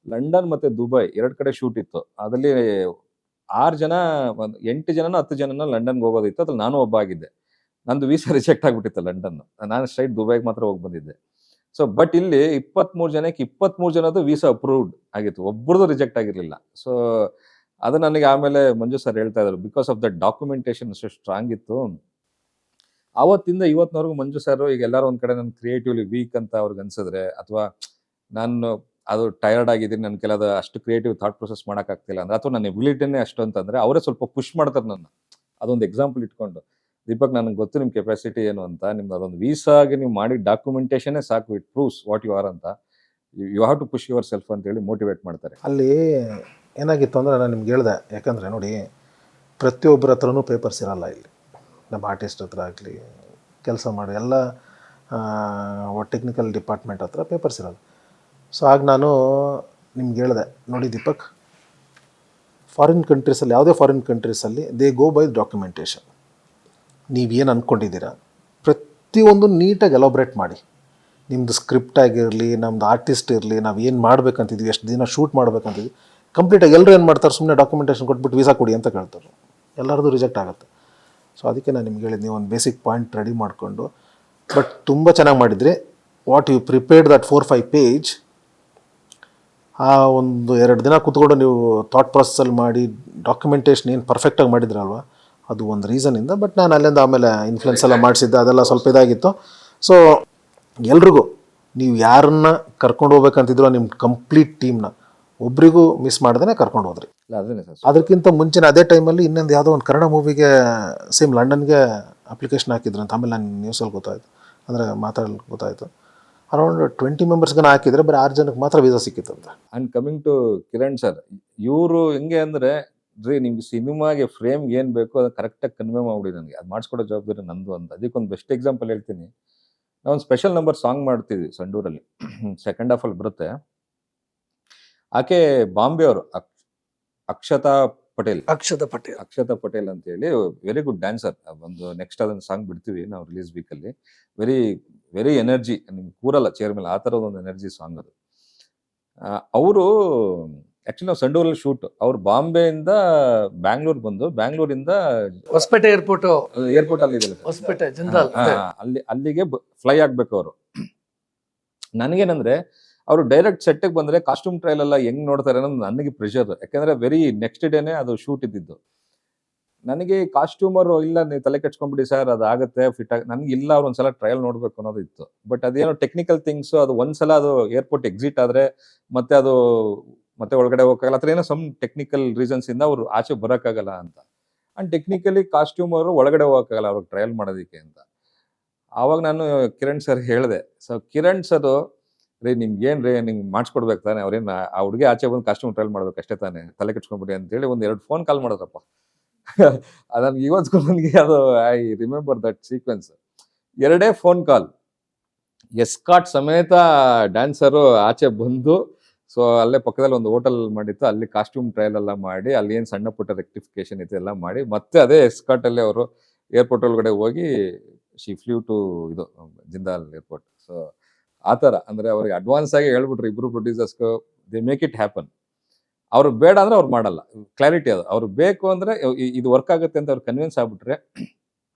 ಲಂಡನ್ ಮತ್ತೆ ದುಬೈ 2 ಕಡೆ ಶೂಟ್ ಇತ್ತು. ಅದರಲ್ಲಿ 6 ಜನ, 8 ಜನನ 10 ಜನನ ಲಂಡನ್ಗೆ ಹೋಗೋದಿತ್ತು. ಅದ್ರಲ್ಲಿ ನಾನು ಒಬ್ಬ ಆಗಿದ್ದೆ. ನಂದು ವೀಸಾ ರಿಜೆಕ್ಟ್ ಆಗ್ಬಿಟ್ಟಿತ್ತು ಲಂಡನ್. ನಾನು ಸ್ಟ್ರೈಟ್ ದುಬೈಗೆ ಮಾತ್ರ ಹೋಗಿ ಬಂದಿದ್ದೆ. ಸೊ ಬಟ್ ಇಲ್ಲಿ 23 ಜನಕ್ಕೆ 23 ಜನದ್ದು ವೀಸಾ ಅಪ್ರೂವ್ಡ್ ಆಗಿತ್ತು, ಒಬ್ಬರದು ರಿಜೆಕ್ಟ್ ಆಗಿರ್ಲಿಲ್ಲ. ಸೊ ಅದು ನನಗೆ ಆಮೇಲೆ ಮಂಜು ಸರ್ ಹೇಳ್ತಾ ಇದ್ರು, ಬಿಕಾಸ್ ಆಫ್ ದ ಡಾಕ್ಯುಮೆಂಟೇಶನ್ ಅಷ್ಟು ಸ್ಟ್ರಾಂಗ್ ಇತ್ತು. ಆವತ್ತಿಂದ ಇವತ್ತಿನವರೆಗೂ ಮಂಜು ಸರ್ ಈಗ ಎಲ್ಲರೂ ಒಂದ್ ಕಡೆ ನಾನು ಕ್ರಿಯೇಟಿವ್ಲಿ ವೀಕ್ ಅಂತ ಅವ್ರಿಗೆ ಅನ್ಸಿದ್ರೆ, ಅಥವಾ ನಾನು ಅದು ಟಯರ್ಡ್ ಆಗಿದ್ದೀನಿ, ನನ್ನ ಕೆಲದ ಅಷ್ಟು ಕ್ರಿಯೇಟಿವ್ ಥಾಟ್ ಪ್ರೊಸೆಸ್ ಮಾಡೋಕ್ಕಾಗ್ತಿಲ್ಲ ಅಂದ್ರೆ, ಅಥವಾ ನನ್ನ ಎಬಿಲಿಟಿನೇ ಅಷ್ಟು ಅಂತಂದ್ರೆ ಅವರೇ ಸ್ವಲ್ಪ ಪುಷ್ ಮಾಡ್ತಾರೆ ನನ್ನ. ಅದೊಂದು ಎಕ್ಸಾಂಪಲ್ ಇಟ್ಕೊಂಡು, ದೀಪಕ್ ನನಗೆ ಗೊತ್ತು ನಿಮ್ಮ ಕೆಪಾಸಿಟಿ ಏನು ಅಂತ, ನಿಮ್ದು ಅದೊಂದು ವೀಸಾಗೆ ನೀವು ಮಾಡಿ ಡಾಕ್ಯುಮೆಂಟೇಶನೇ ಸಾಕು, it proves what you are ಅಂತ, you have to push yourself ಅಂತ ಹೇಳಿ ಮೋಟಿವೇಟ್ ಮಾಡ್ತಾರೆ. ಅಲ್ಲಿ ಏನಾಗಿತ್ತು ಅಂದರೆ ನಾನು ನಿಮ್ಗೆ ಹೇಳಿದೆ, ಯಾಕಂದರೆ ನೋಡಿ ಪ್ರತಿಯೊಬ್ಬರ ಹತ್ರನೂ ಪೇಪರ್ಸ್ ಇರಲ್ಲ. ಇಲ್ಲಿ ನಮ್ಮ ಆರ್ಟಿಸ್ಟ್ ಹತ್ರ ಆಗಲಿ, ಕೆಲಸ ಮಾಡಿ ಎಲ್ಲ ಟೆಕ್ನಿಕಲ್ ಡಿಪಾರ್ಟ್ಮೆಂಟ್ ಹತ್ರ ಪೇಪರ್ಸ್ ಇರಲ್ಲ. ಸೊ ಆಗ ನಾನು ನಿಮ್ಗೆ ಹೇಳಿದೆ, ನೋಡಿ ದೀಪಕ್, ಫಾರಿನ್ ಕಂಟ್ರೀಸಲ್ಲಿ, ಯಾವುದೇ ಫಾರಿನ್ ಕಂಟ್ರೀಸಲ್ಲಿ ದೇ ಗೋ ಬೈ ಡಾಕ್ಯುಮೆಂಟೇಷನ್. ನೀವೇನು ಅಂದ್ಕೊಂಡಿದ್ದೀರಾ ಪ್ರತಿಯೊಂದು ನೀಟಾಗಿ ಎಲಾಬ್ರೇಟ್ ಮಾಡಿ. ನಿಮ್ಮದು ಸ್ಕ್ರಿಪ್ಟ್ ಆಗಿರಲಿ, ನಮ್ಮದು ಆರ್ಟಿಸ್ಟ್ ಇರಲಿ, ನಾವು ಏನು ಮಾಡ್ಬೇಕಂತಿದ್ವಿ, ಎಷ್ಟು ದಿನ ಶೂಟ್ ಮಾಡ್ಬೇಕಂತಿದ್ವಿ, ಕಂಪ್ಲೀಟಾಗಿ ಎಲ್ಲರೂ ಏನು ಮಾಡ್ತಾರೆ, ಸುಮ್ಮನೆ ಡಾಕ್ಯುಮೆಂಟೇಷನ್ ಕೊಟ್ಬಿಟ್ಟು ವೀಸಾ ಕೊಡಿ ಅಂತ ಕೇಳ್ತಾರೆ. ಎಲ್ಲರದು ರಿಜೆಕ್ಟ್ ಆಗುತ್ತೆ. ಸೊ ಅದಕ್ಕೆ ನಾನು ನಿಮ್ಗೆ ಹೇಳಿದ್ದು, ನೀವು ಒಂದು ಬೇಸಿಕ್ ಪಾಯಿಂಟ್ ರೆಡಿ ಮಾಡಿಕೊಂಡು, ಬಟ್ ತುಂಬ ಚೆನ್ನಾಗಿ ಮಾಡಿದ್ರಿ. What you prepared that 4-5 page, ಆ ಒಂದು 2 ದಿನ ಕೂತ್ಕೊಂಡು ನೀವು ಥಾಟ್ ಪ್ರೊಸೆಸ್ಸಲ್ಲಿ ಮಾಡಿ ಡಾಕ್ಯುಮೆಂಟೇಷನ್ ಏನು ಪರ್ಫೆಕ್ಟಾಗಿ ಮಾಡಿದ್ರಲ್ವ, ಅದು ಒಂದು ರೀಸನಿಂದ. ಬಟ್ ನಾನು ಅಲ್ಲಿಂದ ಆಮೇಲೆ ಇನ್ಫ್ಲುಯೆನ್ಸ್ ಎಲ್ಲ ಮಾಡಿಸಿದ್ದೆ, ಅದೆಲ್ಲ ಸ್ವಲ್ಪ ಇದಾಗಿತ್ತು. ಸೊ ಎಲ್ರಿಗೂ ನೀವು ಯಾರನ್ನ ಕರ್ಕೊಂಡು ಹೋಗ್ಬೇಕಂತಿದ್ರು ನಿಮ್ಮ ಕಂಪ್ಲೀಟ್ ಟೀಮ್ನ ಒಬ್ರಿಗೂ ಮಿಸ್ ಮಾಡ್ದೇ ಕರ್ಕೊಂಡು ಹೋದ್ರಿ. ಅದಕ್ಕಿಂತ ಮುಂಚಿನ ಅದೇ ಟೈಮಲ್ಲಿ ಇನ್ನೊಂದು ಯಾವುದೋ ಒಂದು ಕನ್ನಡ ಮೂವಿಗೆ ಸೇಮ್ ಲಂಡನ್ಗೆ ಅಪ್ಲಿಕೇಶನ್ ಹಾಕಿದ್ರು ಅಂತ ಆಮೇಲೆ ನಾನು ನ್ಯೂಸಲ್ಲಿ ಗೊತ್ತಾಯಿತು, ಅಂದರೆ ಮಾತಾಡಲು ಗೊತ್ತಾಯಿತು. ಅರೌಂಡ್ 20 ಮೆಂಬರ್ಸ್ಗನ ಹಾಕಿದ್ರೆ ಬರೀ 6 ಜನಕ್ಕೆ ಮಾತ್ರ ವೀಸಾ ಸಿಕ್ಕಿತ್ತಂತ. And coming to Kiran sir, ಇವರು ಹೆಂಗೆ ಅಂದ್ರೆ ರೀ ನಿಮ್ಗೆ ಸಿನಿಮಾಗೆ ಫ್ರೇಮ್ಗೆ ಏನು ಬೇಕೋ ಅದು ಕರೆಕ್ಟಾಗಿ ಕನ್ವೆ ಮಾಡ್ಬಿಡಿ, ನನಗೆ ಅದು ಮಾಡಿಸ್ಕೊಡೋ ಜವಾಬ್ದಾರಿ ನಂದು ಅಂತ. ಅದಕ್ಕೊಂದು ಬೆಸ್ಟ್ ಎಕ್ಸಾಂಪಲ್ ಹೇಳ್ತೀನಿ. ನಾವೊಂದು ಸ್ಪೆಷಲ್ ನಂಬರ್ ಸಾಂಗ್ ಮಾಡ್ತೀವಿ ಸಂಡೂರಲ್ಲಿ, ಸೆಕೆಂಡ್ ಹಾಫಲ್ಲಿ ಬರುತ್ತೆ. ಆಕೆ ಬಾಂಬೆ ಅವರು, ಅಕ್ಷತಾ ಪಟೇಲ್ ಅಂತ ಹೇಳಿ ವೆರಿ ಗುಡ್ ಡ್ಯಾನ್ಸರ್. ಒಂದು ನೆಕ್ಸ್ಟ್ ಅದನ್ನ ಸಾಂಗ್ ಬಿಡ್ತೀವಿ ನಾವು ರಿಲೀಸ್ ವೀಕಲ್ಲಿ. ವೆರಿ ವೆರಿ ಎನರ್ಜಿ, ನಿಮ್ಗೆ ಕೂರಲ್ಲ ಚೇರ್ ಮೇಲೆ, ಆ ಥರದ ಒಂದು ಎನರ್ಜಿ ಸಾಂಗ್ ಅದು. ಅವರು ಆಕ್ಚುಲಿ ನಾವು ಸಂಡೂರಲ್ಲಿ ಶೂಟ್, ಅವ್ರು ಬಾಂಬೆಯಿಂದ ಬ್ಯಾಂಗ್ಳೂರ್ ಬಂದು, ಬ್ಯಾಂಗ್ಳೂರಿಂದ ಹೊಸಪೇಟೆ ಏರ್ಪೋರ್ಟ್ ಅಲ್ಲಿ ಇದೆ ಹೊಸಪೇಟೆ ಜಿಂದಾಲ್ ಅಲ್ಲಿಗೆ ಫ್ಲೈ ಆಗ್ಬೇಕು ಅವರು. ನನಗೇನಂದ್ರೆ ಅವರು ಡೈರೆಕ್ಟ್ ಸೆಟ್ಟಿಗೆ ಬಂದ್ರೆ ಕಾಸ್ಟ್ಯೂಮ್ ಟ್ರಯಲ್ ಎಲ್ಲ ಹೆಂಗ್ ನೋಡ್ತಾರೆ ಅನ್ನೋದು ನನಗೆ ಪ್ರೆಷರ್. ಯಾಕಂದ್ರೆ ವೆರಿ ನೆಕ್ಸ್ಟ್ ಡೇನೆ ಅದು ಶೂಟ್ ಇದ್ದಿದ್ದು. ನನಗೆ ಕಾಸ್ಟ್ಯೂಮರ್ ಇಲ್ಲ ನೀವು ತಲೆ ಕೆಡ್ಸ್ಕೊಂಡ್ಬಿಡಿ ಸರ್ ಅದು ಆಗುತ್ತೆ ಫಿಟ್ ಆಗಿ, ನನಗೆ ಇಲ್ಲ ಅವ್ರು ಒಂದ್ಸಲ ಟ್ರಯಲ್ ನೋಡ್ಬೇಕು ಅನ್ನೋದು ಇತ್ತು. ಬಟ್ ಅದೇನೋ ಟೆಕ್ನಿಕಲ್ ಥಿಂಗ್ಸ್, ಅದು ಒಂದ್ಸಲ ಅದು ಏರ್ಪೋರ್ಟ್ ಎಕ್ಸಿಟ್ ಆದ್ರೆ ಮತ್ತೆ ಒಳಗಡೆ ಹೋಗಕ್ಕಾಗಲ್ಲ, ಅಥವಾ ಏನೋ ಸಮ್ ಟೆಕ್ನಿಕಲ್ ರೀಸನ್ಸ್ ಇಂದ ಅವ್ರು ಆಚೆ ಬರೋಕ್ಕಾಗಲ್ಲ ಅಂತ. ಅಂಡ್ ಟೆಕ್ನಿಕಲಿ ಕಾಸ್ಟ್ಯೂಮರ್ ಒಳಗಡೆ ಹೋಗಕ್ಕಾಗಲ್ಲ ಅವ್ರಿಗೆ ಟ್ರಯಲ್ ಮಾಡೋದಕ್ಕೆ ಅಂತ. ಆವಾಗ ನಾನು ಕಿರಣ್ ಸರ್ ಹೇಳಿದೆ. ಸೊ ಕಿರಣ್ ಸರ್, ರೀ ನಿಮ್ಗೆ ಏನ್ ರೀ ನಿಮ್ಗೆ ಮಾಡಿಸ್ಕೊಡ್ಬೇಕು ತಾನೆ, ಅವ್ರೇನು ಆ ಹುಡುಗಿ ಆಚೆ ಬಂದು ಕಾಸ್ಟ್ಯೂಮ್ ಟ್ರಯಲ್ ಮಾಡ್ಬೇಕು ಅಷ್ಟೇ ತಾನೆ, ತಲೆ ಕೆಡ್ಸ್ಕೊಂಡ್ಬಿಡಿ ಅಂತೇಳಿ 1-2 ಫೋನ್ ಕಾಲ್ ಮಾಡಿದ್ರಪ್ಪ. ಅದನ್ನ ಇವತ್ತು ನನಗೆ ಅದು I remember that sequence. 2 phone call, escort ಸಮೇತ ಡ್ಯಾನ್ಸರು ಆಚೆ ಬಂದು, ಸೊ ಅಲ್ಲೇ ಪಕ್ಕದಲ್ಲಿ ಒಂದು ಹೋಟೆಲ್ ಮಾಡಿತ್ತು, ಅಲ್ಲಿ ಕಾಸ್ಟ್ಯೂಮ್ ಟ್ರಯಲ್ ಎಲ್ಲ ಮಾಡಿ, ಅಲ್ಲಿ ಏನು ಸಣ್ಣ ಪುಟ್ಟ ರೆಕ್ಟಿಫಿಕೇಶನ್ ಇತ್ತು ಎಲ್ಲ ಮಾಡಿ, ಮತ್ತೆ ಅದೇ ಎಸ್ಕಾಟ್ ಅಲ್ಲಿ ಅವರು ಏರ್ಪೋರ್ಟ್ ಒಳಗಡೆ ಹೋಗಿ ಶಿ ಫ್ಲೂ ಟು ಇದು ಜಿಂದಾಲ್ ಏರ್ಪೋರ್ಟ್. ಸೊ ಆ ಥರ ಅಂದ್ರೆ ಅವ್ರಿಗೆ ಅಡ್ವಾನ್ಸ್ ಆಗಿ ಹೇಳ್ಬಿಟ್ರು ಇಬ್ರು ಪ್ರೊಡ್ಯೂಸರ್ಸ್ಗೂ, ದೇ ಮೇಕ್ ಇಟ್ ಹ್ಯಾಪನ್. ಅವ್ರು ಬೇಡ ಅಂದ್ರೆ ಅವ್ರು ಮಾಡಲ್ಲ, ಕ್ಲಾರಿಟಿ ಅದು. ಅವ್ರು ಬೇಕು ಅಂದ್ರೆ ಇದು ವರ್ಕ್ ಆಗುತ್ತೆ ಅಂತ ಅವ್ರು ಕನ್ವಿನ್ಸ್ ಆಗ್ಬಿಟ್ರೆ,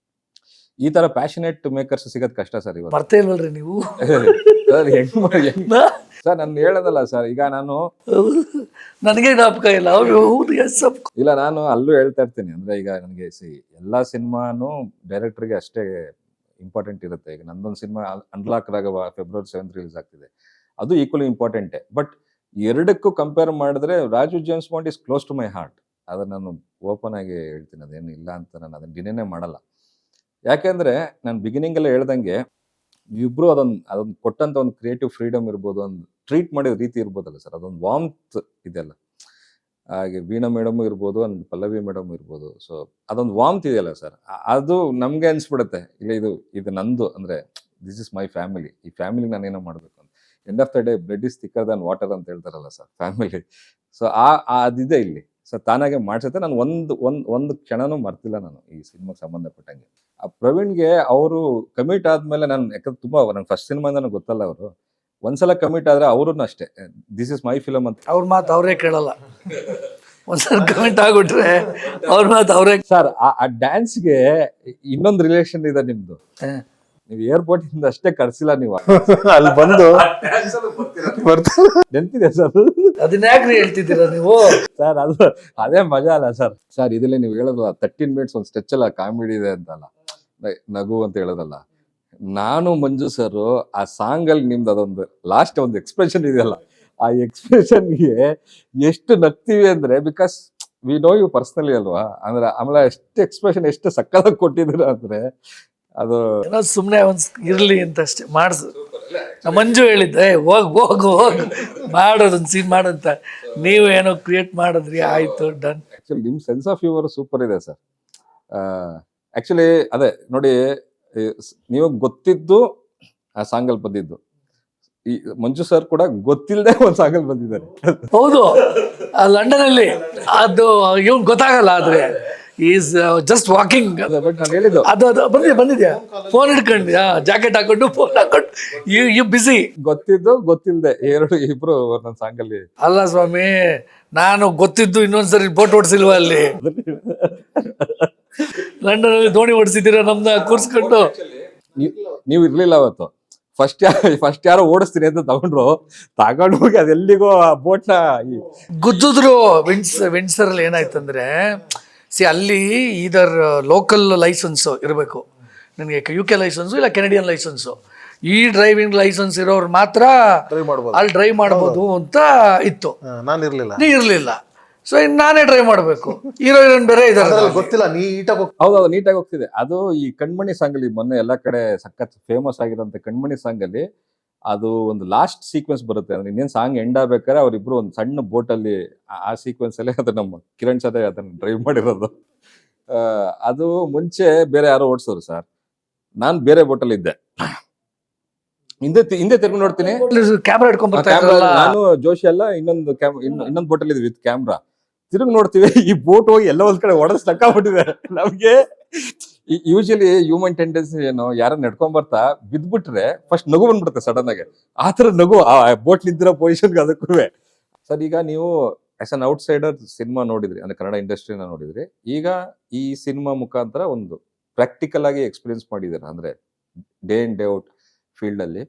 ಈ ತರ ಪ್ಯಾಷನೇಟ್ ಮೇಕರ್ಸ್ ಸಿಗೋದ್ ಕಷ್ಟ ಸರ್ ಇವತ್ತು. ಬರ್ತಾ ಇಲ್ವಲ್ರಿ ನೀವು? ಸರ್ ನಾನು ಹೇಳೋದಲ್ಲ ಸರ್, ಈಗ ನಾನು ನನಗೆ ಜ್ಞಾಪಕ ಇಲ್ಲ. ಇಲ್ಲ, ನಾನು ಅಲ್ಲೂ ಹೇಳ್ತಾ ಇರ್ತೀನಿ. ಅಂದ್ರೆ ಈಗ ನನಗೆ ಎಲ್ಲಾ ಸಿನಿಮಾನು ಡೈರೆಕ್ಟರ್ಗೆ ಅಷ್ಟೇ ಇಂಪಾರ್ಟೆಂಟ್ ಇರುತ್ತೆ. ಈಗ ನಂದೊಂದು cinema unlock Raghava February 7th release ಆಗ್ತಿದೆ, ಅದು ಈಕ್ವಲಿ ಇಂಪಾರ್ಟೆಂಟೇ. ಬಟ್ ಎರಡಕ್ಕೂ ಕಂಪೇರ್ ಮಾಡಿದ್ರೆ Raju James Bond is close to my heart. ಅದನ್ನ ನಾನು ಓಪನ್ ಆಗಿ ಹೇಳ್ತೀನಿ, ಅದೇನು ಇಲ್ಲ ಅಂತ ನಾನು ಅದನ್ನ ಡಿನೇನೇ ಮಾಡಲ್ಲ. ಯಾಕೆಂದ್ರೆ ನಾನು ಬಿಗಿನಿಂಗ್ ಎಲ್ಲ ಹೇಳ್ದಂಗೆ ಇಬ್ರು ಅದೊಂದು ಕೊಟ್ಟಂತ ಒಂದು ಕ್ರಿಯೇಟಿವ್ ಫ್ರೀಡಮ್ ಇರ್ಬೋದು, ಒಂದು ಟ್ರೀಟ್ ಮಾಡಿದ ರೀತಿ ಇರ್ಬೋದಲ್ಲ ಸರ್, ಅದೊಂದು ವಾಮ್ತ್ ಇದೆಲ್ಲ. ಹಾಗೆ ವೀಣಾ ಮೇಡಮ್ ಇರ್ಬೋದು, ಅಂಡ್ ಪಲ್ಲವಿ ಮೇಡಮ್ ಇರ್ಬೋದು. ಸೊ ಅದೊಂದು ವಾಮ್ತ್ ಇದೆಯಲ್ಲ ಸರ್, ಅದು ನಮ್ಗೆ ಅನ್ಸ್ಬಿಡುತ್ತೆ, ಇಲ್ಲ ಇದು ನಂದು, ಅಂದ್ರೆ ದಿಸ್ ಇಸ್ ಮೈ ಫ್ಯಾಮಿಲಿ, ಈ ಫ್ಯಾಮಿಲಿ ನಾನೇನೋ ಮಾಡ್ಬೇಕು ಅಂತ. End of the day blood is thicker than water ಅಂತ ಹೇಳ್ತಾರಲ್ಲ ಸರ್, ಫ್ಯಾಮಿಲಿ. ಸೊ ಅದಿದೆ ಇಲ್ಲಿ. ಸೊ ತಾನಾಗೆ ಮಾಡ್ಸುತ್ತೆ. ನಾನು ಒಂದು ಕ್ಷಣನೂ ಮರ್ತಿಲ್ಲ ನಾನು ಈ ಸಿನಿಮಾಗೆ ಸಂಬಂಧಪಟ್ಟಂಗೆ. ಆ ಪ್ರವೀಣ್ಗೆ ಅವರು ಕಮಿಟ್ ಆದ್ಮೇಲೆ, ನಾನು ಯಾಕಂದ್ರೆ ತುಂಬಾ ನಂಗೆ ಫಸ್ಟ್ ಸಿನಿಮಾಯಿಂದ ನನಗೆ ಗೊತ್ತಲ್ಲ, ಅವರು ಒಂದ್ಸಲ ಕಮಿಟ್ ಆದ್ರೆ ಅವ್ರನ್ನ ಅಷ್ಟೇ ದಿಸ್ ಇಸ್ ಮೈ ಫಿಲಮ್ ಅಂತ ಅವ್ರ ಮಾತು ಅವರೇ ಕೇಳಲ್ಲ. ಒಂದ್ಸಲ ಕಮಿಟ್ ಆಗ್ಬಿಟ್ರೆ ಅವ್ರ ಮಾತು ಅವರೇ. ಸರ್ ಆ ಡ್ಯಾನ್ಸ್ಗೆ ಇನ್ನೊಂದು ರಿಲೇಷನ್ ಇದೆ ನಿಮ್ದು. ನೀವು ಏರ್ಪೋರ್ಟ್ ಇಂದ ಅಷ್ಟೇ ಕರ್ಸಿಲ್ಲ, ನೀವು ಅಲ್ಲಿ ಬಂದು ನೆನ್ಪಿದೆ ಸರ್. ಅದನ್ಯಾಕ್ರಿ ಹೇಳ್ತಿದ್ದೀರಾ ನೀವು? ಸರ್ ಅದೇ ಮಜಾ ಅಲ್ಲ ಸರ್. ಸರ್ ಇದರಲ್ಲಿ ನೀವು ಹೇಳೋದಲ್ಲ 13 minutes ಒಂದು ಸ್ಟೆಚ್ ಅಲ್ಲ ಕಾಮಿಡಿ ಇದೆ ಅಂತಲ್ಲ, ನಗು ಅಂತ ಹೇಳೋದಲ್ಲ. ನಾನು ಮಂಜು ಸರ್ ಆ ಸಾಂಗ್ ಅಲ್ಲಿ ನಿಮ್ದು ಅದೊಂದು ಲಾಸ್ಟ್ ಒಂದು ಎಕ್ಸ್ಪ್ರೆಷನ್ ಇದೆಯಲ್ಲ, ಆ ಎಕ್ಸ್ಪ್ರೆಷನ್ಗೆ ಎಷ್ಟು ನಗ್ತೀವಿ ಅಂದ್ರೆ, because we know you personally ಅಲ್ವಾ, ಅಂದ್ರೆ ಆಮೇಲೆ ಎಷ್ಟು ಎಕ್ಸ್ಪ್ರೆಷನ್ ಎಷ್ಟು ಸಕ್ಕತ್ತಾಗಿ ಕೊಟ್ಟಿದ್ದೀರ ಅಂದ್ರೆ, ಅದು ಏನೋ ಸುಮ್ಮನೆ ಇರ್ಲಿ ಅಂತ ಅಷ್ಟೇ ಮಾಡಿಸು. ಮಂಜು ಹೇಳಿದ್ದೆ ಹೋಗು ಮಾಡೋದೊಂದು ಸೀನ್ ಮಾಡಂತ, ನೀವು ಏನೋ ಕ್ರಿಯೇಟ್ ಮಾಡಿದ್ರಿ, ಆಯ್ತು ಡನ್. ಆಕ್ಚುಲಿ ನಿಮ್ ಸೆನ್ಸ್ ಆಫ್ ಹ್ಯೂಮರ್ ಸೂಪರ್ ಇದೆ ಸರ್. ಆಕ್ಚುಲಿ ಅದೇ ನೋಡಿ, ನೀವು ಗೊತ್ತಿದ್ದು ಆ ಸಾಂಗಲ್ಲಿ ಬಂದಿದ್ದು, ಈ ಮಂಜು ಸರ್ ಕೂಡ ಗೊತ್ತಿಲ್ಲದೆ ಒಂದ್ ಸಾಂಗಲ್ಲಿ ಬಂದಿದ್ದಾರೆ. ಹೌದು, ಲಂಡನ್ ಅಲ್ಲಿ ಅದು ಇವ್ನು ಗೊತ್ತಾಗಲ್ಲ, ಆದ್ರೆ ಈಸ್ ಜಸ್ಟ್ ವಾಕಿಂಗ್. ಬಟ್ ನಾನು ಹೇಳಿದ್ದು ಅದು ಬಂದಿದ್ಯಾ, ಫೋನ್ ಹಿಡ್ಕೊಂಡು ಜಾಕೆಟ್ ಹಾಕೊಂಡು ಫೋನ್ ಹಾಕೊಂಡು ಯು ಬಿಸಿ. ಗೊತ್ತಿದ್ದು ಗೊತ್ತಿಲ್ಲದೆ ಇಬ್ರು ನನ್ನ ಸಾಂಗಲ್ಲಿ. ಅಲ್ಲ ಸ್ವಾಮಿ, ನಾನು ಗೊತ್ತಿದ್ದು ಇನ್ನೊಂದ್ಸರಿ ಬೋಟ್ ಓಡಿಸಿಲ್ವಾ ಅಲ್ಲಿ ಲಂಡನ್ ಅಲ್ಲಿ ದೋಣಿ ಓಡಿಸಿದ್ದೀರಾ ನಮ್ನ ಕೂರ್ಸ್ಕೊಂಡು? ನೀವು ಇರ್ಲಿಲ್ಲ ಅವತ್ತು. ಫಸ್ಟ್ ಯಾರೋ ಓಡಿಸ್ತೀನಿ ಅಂತ ತಗೊಂಡು ಹೋಗಿ ಅದೆಲ್ಲಿಗೋ ಆ ಬೋಟ್ನ ಗುದ್ದಿದ್ರು. ವಿಂಡ್ಸರ್ ಅಲ್ಲಿ ಏನಾಯ್ತಂದ್ರೆ, ಅಲ್ಲಿ ಇದರ್ ಲೋಕಲ್ ಲೈಸೆನ್ಸು ಇರಬೇಕು ನಿನಗೆ, UK ಲೈಸೆನ್ಸು ಇಲ್ಲ ಕೆನಡಿಯನ್ ಲೈಸೆನ್ಸು. ಈ ಡ್ರೈವಿಂಗ್ ಲೈಸೆನ್ಸ್ ಇರೋರು ಮಾತ್ರ ಅಲ್ಲಿ ಡ್ರೈವ್ ಮಾಡ್ಬೋದು ಅಂತ ಇತ್ತು. ನಾನು ಇರ್ಲಿಲ್ಲ, ನೀ ಇರ್ಲಿಲ್ಲ. ಸೊ ಇನ್ನು ನಾನೇ ಡ್ರೈವ್ ಮಾಡಬೇಕು. ಹೀರೋಯಿನ್ ಬೇರೆ ಇದಾರೆ, ಗೊತ್ತಿಲ್ಲ, ನೀಟಾಗಿ ಹೌದೌದು ನೀಟಾಗಿ ಹೋಗ್ತಿದೆ. ಅದು ಈ ಕಣ್ಮಣಿ ಸಾಂಗಲ್ಲಿ ಮೊನ್ನೆ ಎಲ್ಲ ಕಡೆ ಸಖತ್ ಫೇಮಸ್ ಆಗಿರೋಂಥ ಕಣ್ಮಣಿ ಸಾಂಗಲ್ಲಿ ಅದು ಒಂದು ಲಾಸ್ಟ್ ಸೀಕ್ವೆನ್ಸ್ ಬರುತ್ತೆ, ಅಂದ್ರೆ ಇನ್ನೇನು ಸಾಂಗ್ ಎಂಡ್ ಆಗ್ಬೇಕಾದ್ರೆ ಅವರಿಬ್ರು ಒಂದು ಸಣ್ಣ ಬೋಟಲ್ಲಿ ಆ ಸೀಕ್ವೆನ್ಸ್ ಅಲ್ಲಿ ಅದು ನಮ್ಮ ಕಿರಣ್ ಸದೇ ಅದನ್ನ ಡ್ರೈವ್ ಮಾಡಿರೋದು. ಅದು ಮುಂಚೆ ಬೇರೆ ಯಾರೋ ಓಡಿಸೋರು ಸರ್, ನಾನು ಬೇರೆ ಬೋಟಲ್ಲಿ ಇದ್ದೆ. ಹಿಂದೆ ತಿರ್ಗಿ ನೋಡ್ತೀನಿ, ಕ್ಯಾಮ್ರಾ ಹಿಡ್ಕೊಂಡ್ ಬರ್ತಾ camera ಇದ್ರಲ್ಲ. ನಾನು ಜೋಶಿ ಅಲ್ಲ ಇನ್ನೊಂದು ಬೋಟಲ್ಲಿ ಇದ್ವಿ ವಿತ್ ಕ್ಯಾಮ್ರಾ. ತಿರುಗಿ ನೋಡ್ತೀವಿ, ಈ ಬೋಟ್ ಹೋಗಿ ಎಲ್ಲ ಒಂದ್ ಕಡೆ ಹೊಡೆದ್ ಸ್ಟಕ್ ಆಗ್ಬಿಟ್ಟಿದೆ. ನಮ್ಗೆ ಯೂಶಲಿ ಹ್ಯೂಮನ್ ಟೆಂಡೆನ್ಸಿ ಏನು, ಯಾರ ನಡ್ಕೊಂಡ್ ಬರ್ತಾ ಬಿದ್ಬಿಟ್ರೆ ಫಸ್ಟ್ ನಗು ಬಂದ್ಬಿಡುತ್ತೆ ಸಡನ್ ಆಗಿ. ಆ ತರ ನಗು ಆ ಬೋಟ್ ನಿಂತಿರೋ ಪೊಸಿಷನ್ಗೆ ಅದಕ್ಕೂ. ಸರ್ ಈಗ ನೀವು as an out cider cinema ನೋಡಿದ್ರಿ, ಅಂದ್ರೆ ಕನ್ನಡ ಇಂಡಸ್ಟ್ರಿನ ನೋಡಿದ್ರಿ, ಈಗ ಈ ಸಿನಿಮಾ ಮುಖಾಂತರ ಒಂದು ಪ್ರಾಕ್ಟಿಕಲ್ ಆಗಿ ಎಕ್ಸ್ಪೀರಿಯನ್ಸ್ ಮಾಡಿದ್ದೀರ, ಅಂದ್ರೆ day in day out field ಅಲ್ಲಿ.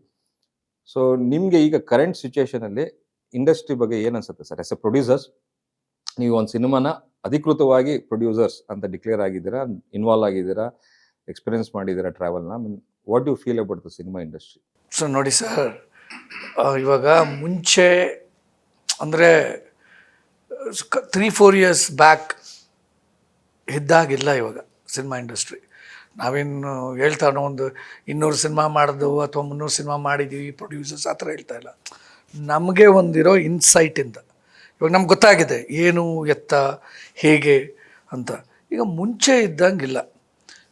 ಸೊ ನಿಮ್ಗೆ ಈಗ ಕರೆಂಟ್ ಸಿಚುಯೇಷನ್ ಅಲ್ಲಿ ಇಂಡಸ್ಟ್ರಿ ಬಗ್ಗೆ ಏನ್ ಅನ್ಸುತ್ತೆ ಸರ್? ಆಸ್ ಎ ಪ್ರೊಡ್ಯೂಸರ್ಸ್, ನೀವು ಒಂದು ಸಿನಿಮಾನ ಅಧಿಕೃತವಾಗಿ ಪ್ರೊಡ್ಯೂಸರ್ಸ್ ಅಂತ ಡಿಕ್ಲೇರ್ ಆಗಿದ್ದೀರಾ, ಇನ್ವಾಲ್ವ್ ಆಗಿದ್ದೀರಾ, ಎಕ್ಸ್ಪೀರಿಯನ್ಸ್ ಮಾಡಿದ್ದೀರಾ ಟ್ರಾವೆಲ್ನ, what you feel about the cinema industry? So ನೋಡಿ ಸರ್, ಇವಾಗ ಮುಂಚೆ ಅಂದರೆ 3-4 years ಬ್ಯಾಕ್ ಇದ್ದಾಗಿಲ್ಲ ಇವಾಗ ಸಿನಿಮಾ ಇಂಡಸ್ಟ್ರಿ. ನಾವೇನು ಹೇಳ್ತಾ ಒಂದು 200 ಸಿನಿಮಾ ಮಾಡಿದ್ವು ಅಥವಾ 300 ಸಿನಿಮಾ ಮಾಡಿದ್ದೀವಿ ಪ್ರೊಡ್ಯೂಸರ್ಸ್ ಆ ಥರ ಹೇಳ್ತಾ ಇಲ್ಲ. ನಮಗೆ ಒಂದಿರೋ ಇನ್ಸೈಟಿಂದ ಇವಾಗ ನಮ್ಗೆ ಗೊತ್ತಾಗಿದೆ ಏನು ಎತ್ತ ಹೇಗೆ ಅಂತ. ಈಗ ಮುಂಚೆ ಇದ್ದಂಗಿಲ್ಲ.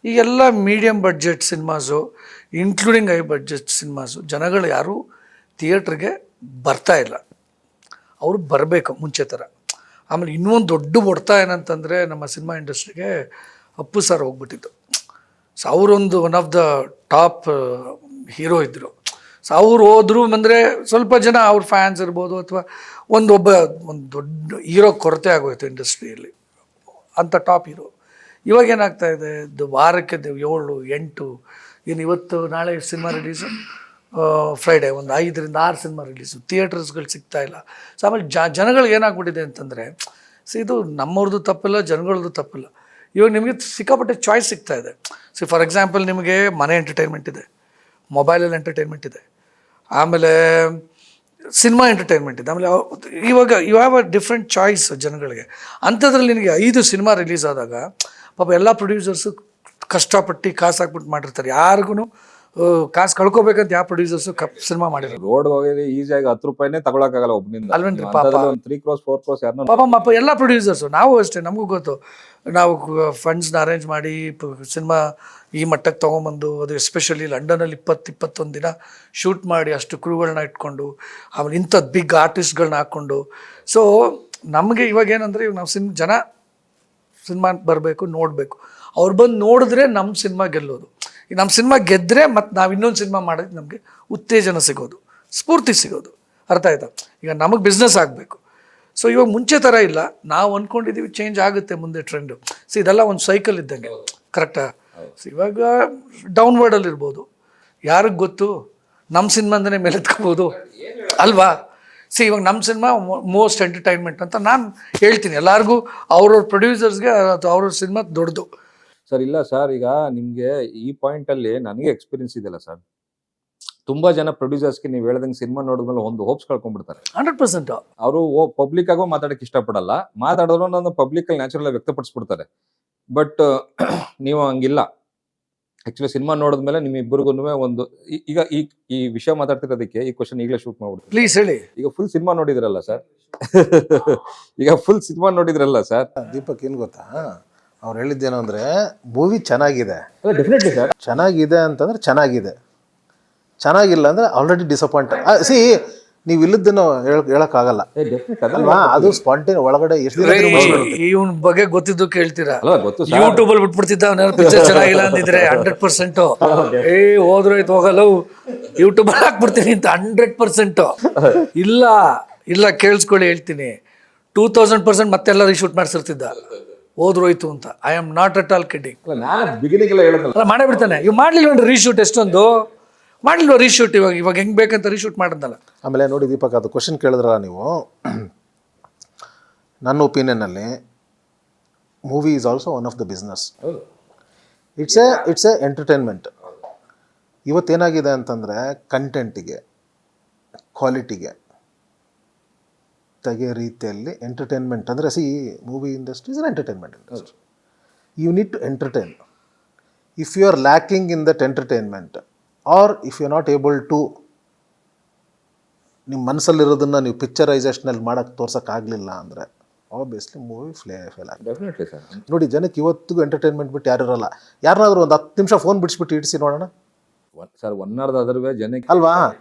ಈಗೆಲ್ಲ medium budget cinemas, including high budget cinemas, ಜನಗಳು ಯಾರೂ ಥಿಯೇಟ್ರಿಗೆ ಬರ್ತಾ ಇಲ್ಲ. ಅವರು ಬರಬೇಕು ಮುಂಚೆ ಥರ. ಆಮೇಲೆ ಇನ್ನೊಂದು ದೊಡ್ಡ ಹೊಡ್ತಾ ಏನಂತಂದರೆ, ನಮ್ಮ ಸಿನಿಮಾ ಇಂಡಸ್ಟ್ರಿಗೆ ಅಪ್ಪು ಸರ್ ಹೋಗ್ಬಿಟ್ಟಿದ್ದು. ಸೊ ಅವರೊಂದು one of the top hero ಇದ್ದರು. ಸೊ ಅವ್ರು ಹೋದ್ರು ಅಂದರೆ ಸ್ವಲ್ಪ ಜನ ಅವ್ರ ಫ್ಯಾನ್ಸ್ ಇರ್ಬೋದು, ಅಥವಾ ಒಂದು ದೊಡ್ಡ ಹೀರೋ ಕೊರತೆ ಆಗೋಯ್ತು ಇಂಡಸ್ಟ್ರಿಯಲ್ಲಿ, ಅಂಥ ಟಾಪ್ ಹೀರೋ. ಇವಾಗ ಏನಾಗ್ತಾ ಇದೆ, ವಾರಕ್ಕೆ 7-8 ಏನು ಇವತ್ತು ನಾಳೆ ಸಿನಿಮಾ ರಿಲೀಸು, ಫ್ರೈಡೇ ಒಂದು 5-6 ಸಿನಿಮಾ ರಿಲೀಸು, ಥಿಯೇಟರ್ಸ್ಗಳು ಸಿಗ್ತಾ ಇಲ್ಲ. ಸೊ ಆಮೇಲೆ ಜನಗಳಿಗೆ ಏನಾಗ್ಬಿಟ್ಟಿದೆ ಅಂತಂದರೆ, ಸೊ ಇದು ನಮ್ಮವ್ರದ್ದು ತಪ್ಪಿಲ್ಲ, ಜನಗಳದ್ದು ತಪ್ಪಿಲ್ಲ. ಇವಾಗ ನಿಮಗೆ ಸಿಕ್ಕಾಪಟ್ಟೆ ಚಾಯ್ಸ್ ಸಿಗ್ತಾ ಇದೆ. ಸೊ ಫಾರ್ ಎಕ್ಸಾಂಪಲ್, ನಿಮಗೆ ಮನೆ ಎಂಟರ್ಟೈನ್ಮೆಂಟ್ ಇದೆ, ಮೊಬೈಲಲ್ಲಿ ಎಂಟರ್ಟೈನ್ಮೆಂಟ್ ಇದೆ, ಆಮೇಲೆ ಸಿನಿಮಾ ಎಂಟರ್ಟೈನ್ಮೆಂಟ್ ಇದೆ, ಆಮೇಲೆ ಇವಾಗ you have a different choice ಜನಗಳಿಗೆ. ಅಂಥದ್ರಲ್ಲಿ ನಿನಗೆ 5 ಸಿನಿಮಾ ರಿಲೀಸ್ ಆದಾಗ ಪಾಪ ಎಲ್ಲ ಪ್ರೊಡ್ಯೂಸರ್ಸು ಕಷ್ಟಪಟ್ಟು ಕಾಸು ಹಾಕ್ಬಿಟ್ಟು ಮಾಡಿರ್ತಾರೆ. ಯಾರಿಗೂ ಕಾಸು ಕಳ್ಕೊಬೇಕಂತ ಯಾವ ಪ್ರೊಡ್ಯೂಸರ್ಸು ಸಿನಿಮಾ ಮಾಡಿರೋದು. ರೋಡ್ ಹೋಗಿ ಈಸಿಯಾಗಿ 10 ರೂಪಾಯಿನೇ ತಗೊಳಕ್ಕಾಗಲ್ಲ ಒಬ್ಬನಿಂದ. ಅಲ್ವೇನ್ರಿ ಪಾಪ. 3 crores 4 crores ಯಾರನ್ನ ಪಾಪ ಎಲ್ಲ ಪ್ರೊಡ್ಯೂಸರ್ಸು, ನಾವು ಅಷ್ಟೇ, ನಮಗೂ ಗೊತ್ತು. ನಾವು ಫಂಡ್ಸ್ನ ಅರೇಂಜ್ ಮಾಡಿ ಸಿನಿಮಾ ಈ ಮಟ್ಟಕ್ಕೆ ತೊಗೊಂಬಂದು, ಅದು ಎಸ್ಪೆಷಲಿ ಲಂಡನಲ್ಲಿ 20-21 ದಿನ ಶೂಟ್ ಮಾಡಿ ಅಷ್ಟು ಕ್ರೂಗಳನ್ನ ಇಟ್ಕೊಂಡು, ಆಮೇಲೆ ಇಂಥದ್ದು ಬಿಗ್ ಆರ್ಟಿಸ್ಟ್ಗಳನ್ನ ಹಾಕ್ಕೊಂಡು. ಸೊ ನಮಗೆ ಇವಾಗ ಏನಂದರೆ, ಇವಾಗ ನಾವು ಜನ ಸಿನಿಮಾ ಬರಬೇಕು, ನೋಡಬೇಕು. ಅವ್ರು ಬಂದು ನೋಡಿದ್ರೆ ನಮ್ಮ ಸಿನಿಮಾ ಗೆಲ್ಲೋದು. ಈಗ ನಮ್ಮ ಸಿನಿಮಾ ಗೆದ್ದರೆ ಮತ್ತು ನಾವು ಇನ್ನೊಂದು ಸಿನಿಮಾ ಮಾಡೋದು ನಮಗೆ ಉತ್ತೇಜನ ಸಿಗೋದು, ಸ್ಫೂರ್ತಿ ಸಿಗೋದು. ಅರ್ಥ ಆಯ್ತಾ? ಈಗ ನಮಗೆ ಬಿಸ್ನೆಸ್ ಆಗಬೇಕು. ಸೊ ಇವಾಗ ಮುಂಚೆ ಥರ ಇಲ್ಲ. ನಾವು ಅಂದ್ಕೊಂಡಿದ್ದೀವಿ ಚೇಂಜ್ ಆಗುತ್ತೆ ಮುಂದೆ ಟ್ರೆಂಡು. ಸೊ ಇದೆಲ್ಲ ಒಂದು ಸೈಕಲ್ ಇದ್ದಂಗೆ, ಕರೆಕ್ಟಾ? ಸೊ ಇವಾಗ ಡೌನ್ವರ್ಡಲ್ಲಿ ಇರ್ಬೋದು, ಯಾರಿಗೆ ಗೊತ್ತು, ನಮ್ಮ ಸಿನಿಮಾಂದನೇ ಮೇಲೆ ಎತ್ಕೋಬೋದು ಅಲ್ವಾ? ಸಿ ಇವಾಗ ನಮ್ಮ ಸಿನಿಮಾ ಮೋಸ್ಟ್ ಎಂಟರ್ಟೈನ್ಮೆಂಟ್ ಅಂತ ನಾನು ಹೇಳ್ತೀನಿ ಎಲ್ಲರಿಗೂ. ಅವ್ರವ್ರ ಪ್ರೊಡ್ಯೂಸರ್ಸ್ಗೆ ಅಥವಾ ಅವ್ರವ್ರ ಸಿನಿಮಾ ದೊಡ್ಡದು. ಸರ್ ಇಲ್ಲ ಸರ್, ಈಗ ನಿಮ್ಗೆ ಈ ಪಾಯಿಂಟ್ ಅಲ್ಲಿ ನನಗೆ ಎಕ್ಸ್ಪೀರಿಯನ್ಸ್ ಇದೆಯಲ್ಲ ಸರ್, ತುಂಬಾ ಜನ ಪ್ರೊಡ್ಯೂಸರ್ಸ್ಗೆ ನೀವು ಹೇಳ್ದಂಗೆ ಸಿನಿಮಾ ನೋಡಿದ್ಮೇಲೆ ಒಂದು ಹೋಪ್ಸ್ ಕಳ್ಕೊಂಡ್ಬಿಡ್ತಾರೆ. 100%. ಅವರು ಪಬ್ಲಿಕ್ ಆಗೋ ಮಾತಾಡಕ್ಕೆ ಇಷ್ಟಪಡಲ್ಲ, ಮಾತಾಡೋರು ನನ್ನ ಪಬ್ಲಿಕ್ ಅಲ್ಲಿ ನ್ಯಾಚುರಲ್ ವ್ಯಕ್ತಪಡಿಸ್ಬಿಡ್ತಾರೆ. ಬಟ್ ನೀವು ಹಂಗಿಲ್ಲ. ಆಕ್ಚುಲಿ ಸಿನಿಮಾ ನೋಡಿದ್ಮೇಲೆ ನಿಮ್ಮಿಬ್ಬರಿಗೂ ಒಂದು ಈಗ ಈ ವಿಷಯ ಮಾತಾಡ್ತಿರೋದಕ್ಕೆ ಈ ಕ್ವಶನ್ ಈಗಲೇ ಶೂಟ್ ಮಾಡ್ಬಿಡ್ತೀವಿ. ಪ್ಲೀಸ್ ಹೇಳಿ. ಈಗ ಫುಲ್ ಸಿನಿಮಾ ನೋಡಿದ್ರಲ್ಲ ಸರ್, ಈಗ ಫುಲ್ ಸಿನಿಮಾ ನೋಡಿದ್ರಲ್ಲ ಸರ್. ದೀಪಕ್ ಏನು ಗೊತ್ತಾ, ಅವ್ರು ಹೇಳಿದ್ದೇನು ಅಂದರೆ, ಮೂವಿ ಚೆನ್ನಾಗಿದೆ, ಡೆಫಿನೆಟ್ಲಿ ಸರ್, ಚೆನ್ನಾಗಿದೆ ಅಂತಂದ್ರೆ ಚೆನ್ನಾಗಿದೆ, ಚೆನ್ನಾಗಿಲ್ಲ ಅಂದರೆ ಆಲ್ರೆಡಿ ಡಿಸಪಾಯಿಂಟ್. ಸಿ ನೀವು ಇಲ್ಲದನ್ನು ಹೇಳೋಕ್ಕಾಗಲ್ಲ ಅಲ್ವಾ? ಅದು ಸ್ಪಾಂಟೇನ್ ಒಳಗಡೆ ಎಷ್ಟು ಇವನ್ ಬಗ್ಗೆ ಗೊತ್ತಿದ್ದು ಕೇಳ್ತೀರಾ? ಗೊತ್ತು ಯೂಟ್ಯೂಬ್ ಅಲ್ಲಿ ಬಿಟ್ಬಿಡ್ತಿದ್ದ ಅವನ ಪಿಕ್ಚರ್ ಚೆನ್ನಾಗಿಲ್ಲ ಅಂದಿದ್ರೆ 100%. ಹೋದ್ರೋಯ್ತು ಹೋಗಲ್ಲ, ಯೂಟ್ಯೂಬ್ ಅಲ್ಲಿ ಹಾಕ್ಬಿಡ್ತೀನಿ ಅಂತ 100%. ಇಲ್ಲ ಕೇಳಿಸ್ಕೊಳ್ಳಿ, ಹೇಳ್ತೀನಿ. 2000% ಮತ್ತೆಲ್ಲ ರೀಶೂಟ್ ಮಾಡಿಸಿರ್ತಿದ್ದ, ಹೋದ್ರೋಯ್ತು ಅಂತ. I am not at all kidding. ನಾನು ಬಿಗಿನಿಂಗ್ ಎಲ್ಲ ಹೇಳೋದಲ್ಲ, ಅಲ್ಲ ಮಾಡೇ ಬಿಡ್ತಾನೆ. ಇವ್ ಮಾಡ್ಲಿಲ್ವೇನ್ರಿ ರೀಶೂಟ್? ಎಷ್ಟೊಂದು ಮಾಡ್ಲಿಲ್ವ ರೀಶೂಟ್? ಇವಾಗ ಹೆಂಗ್ ಬೇಕಂತ ರೀಶೂಟ್ ಮಾಡಿದ್ನಲ್ಲ. ಆಮೇಲೆ ನೋಡಿ ದೀಪಕ್, ಅದು ಕ್ವಶನ್ ಕೇಳಿದ್ರಲ್ಲ ನೀವು, ನನ್ನ ಒಪಿನಿಯನ್ನಲ್ಲಿ movie is also one of the business. It's a entertainment. ಇವತ್ತೇನಾಗಿದೆ ಅಂತಂದರೆ, ಕಂಟೆಂಟಿಗೆ, ಕ್ವಾಲಿಟಿಗೆ ತೆಗೆ ರೀತಿಯಲ್ಲಿ ಎಂಟರ್ಟೈನ್ಮೆಂಟ್ ಅಂದರೆ, movie industry is an entertainment industry. You need to entertain. If you are lacking in that entertainment, or if you're not able to ನಿಮ್ಮ ಮನಸ್ಸಲ್ಲಿರೋದನ್ನು ನೀವು ಪಿಕ್ಚರೈಸೇಷನಲ್ಲಿ ಮಾಡೋಕ್ಕೆ ತೋರ್ಸೋಕ್ಕಾಗಲಿಲ್ಲ ಅಂದರೆ ಆಬ್ವಿಯಸ್ಲಿ ಮೂವಿ ಫೇಲ್ ಆಗಿದೆ. Definitely sir. ನೋಡಿ, ಜನಕ್ಕೆ ಇವತ್ತಿಗೂ ಎಂಟರ್ಟೈನ್ಮೆಂಟ್ ಬಿಟ್ಟು ಯಾರು ಇರಲ್ಲ. ಯಾರನ್ನಾದ್ರೂ ಒಂದು 10 ನಿಮಿಷ ಫೋನ್ ಬಿಡಿಸ್ಬಿಟ್ಟು ಇಡಿಸಿ ನೋಡೋಣ ಸರ್. 1 hour ಅದರ್ವೇ ಜನಕ್ಕೆ ಅಲ್ವಾ?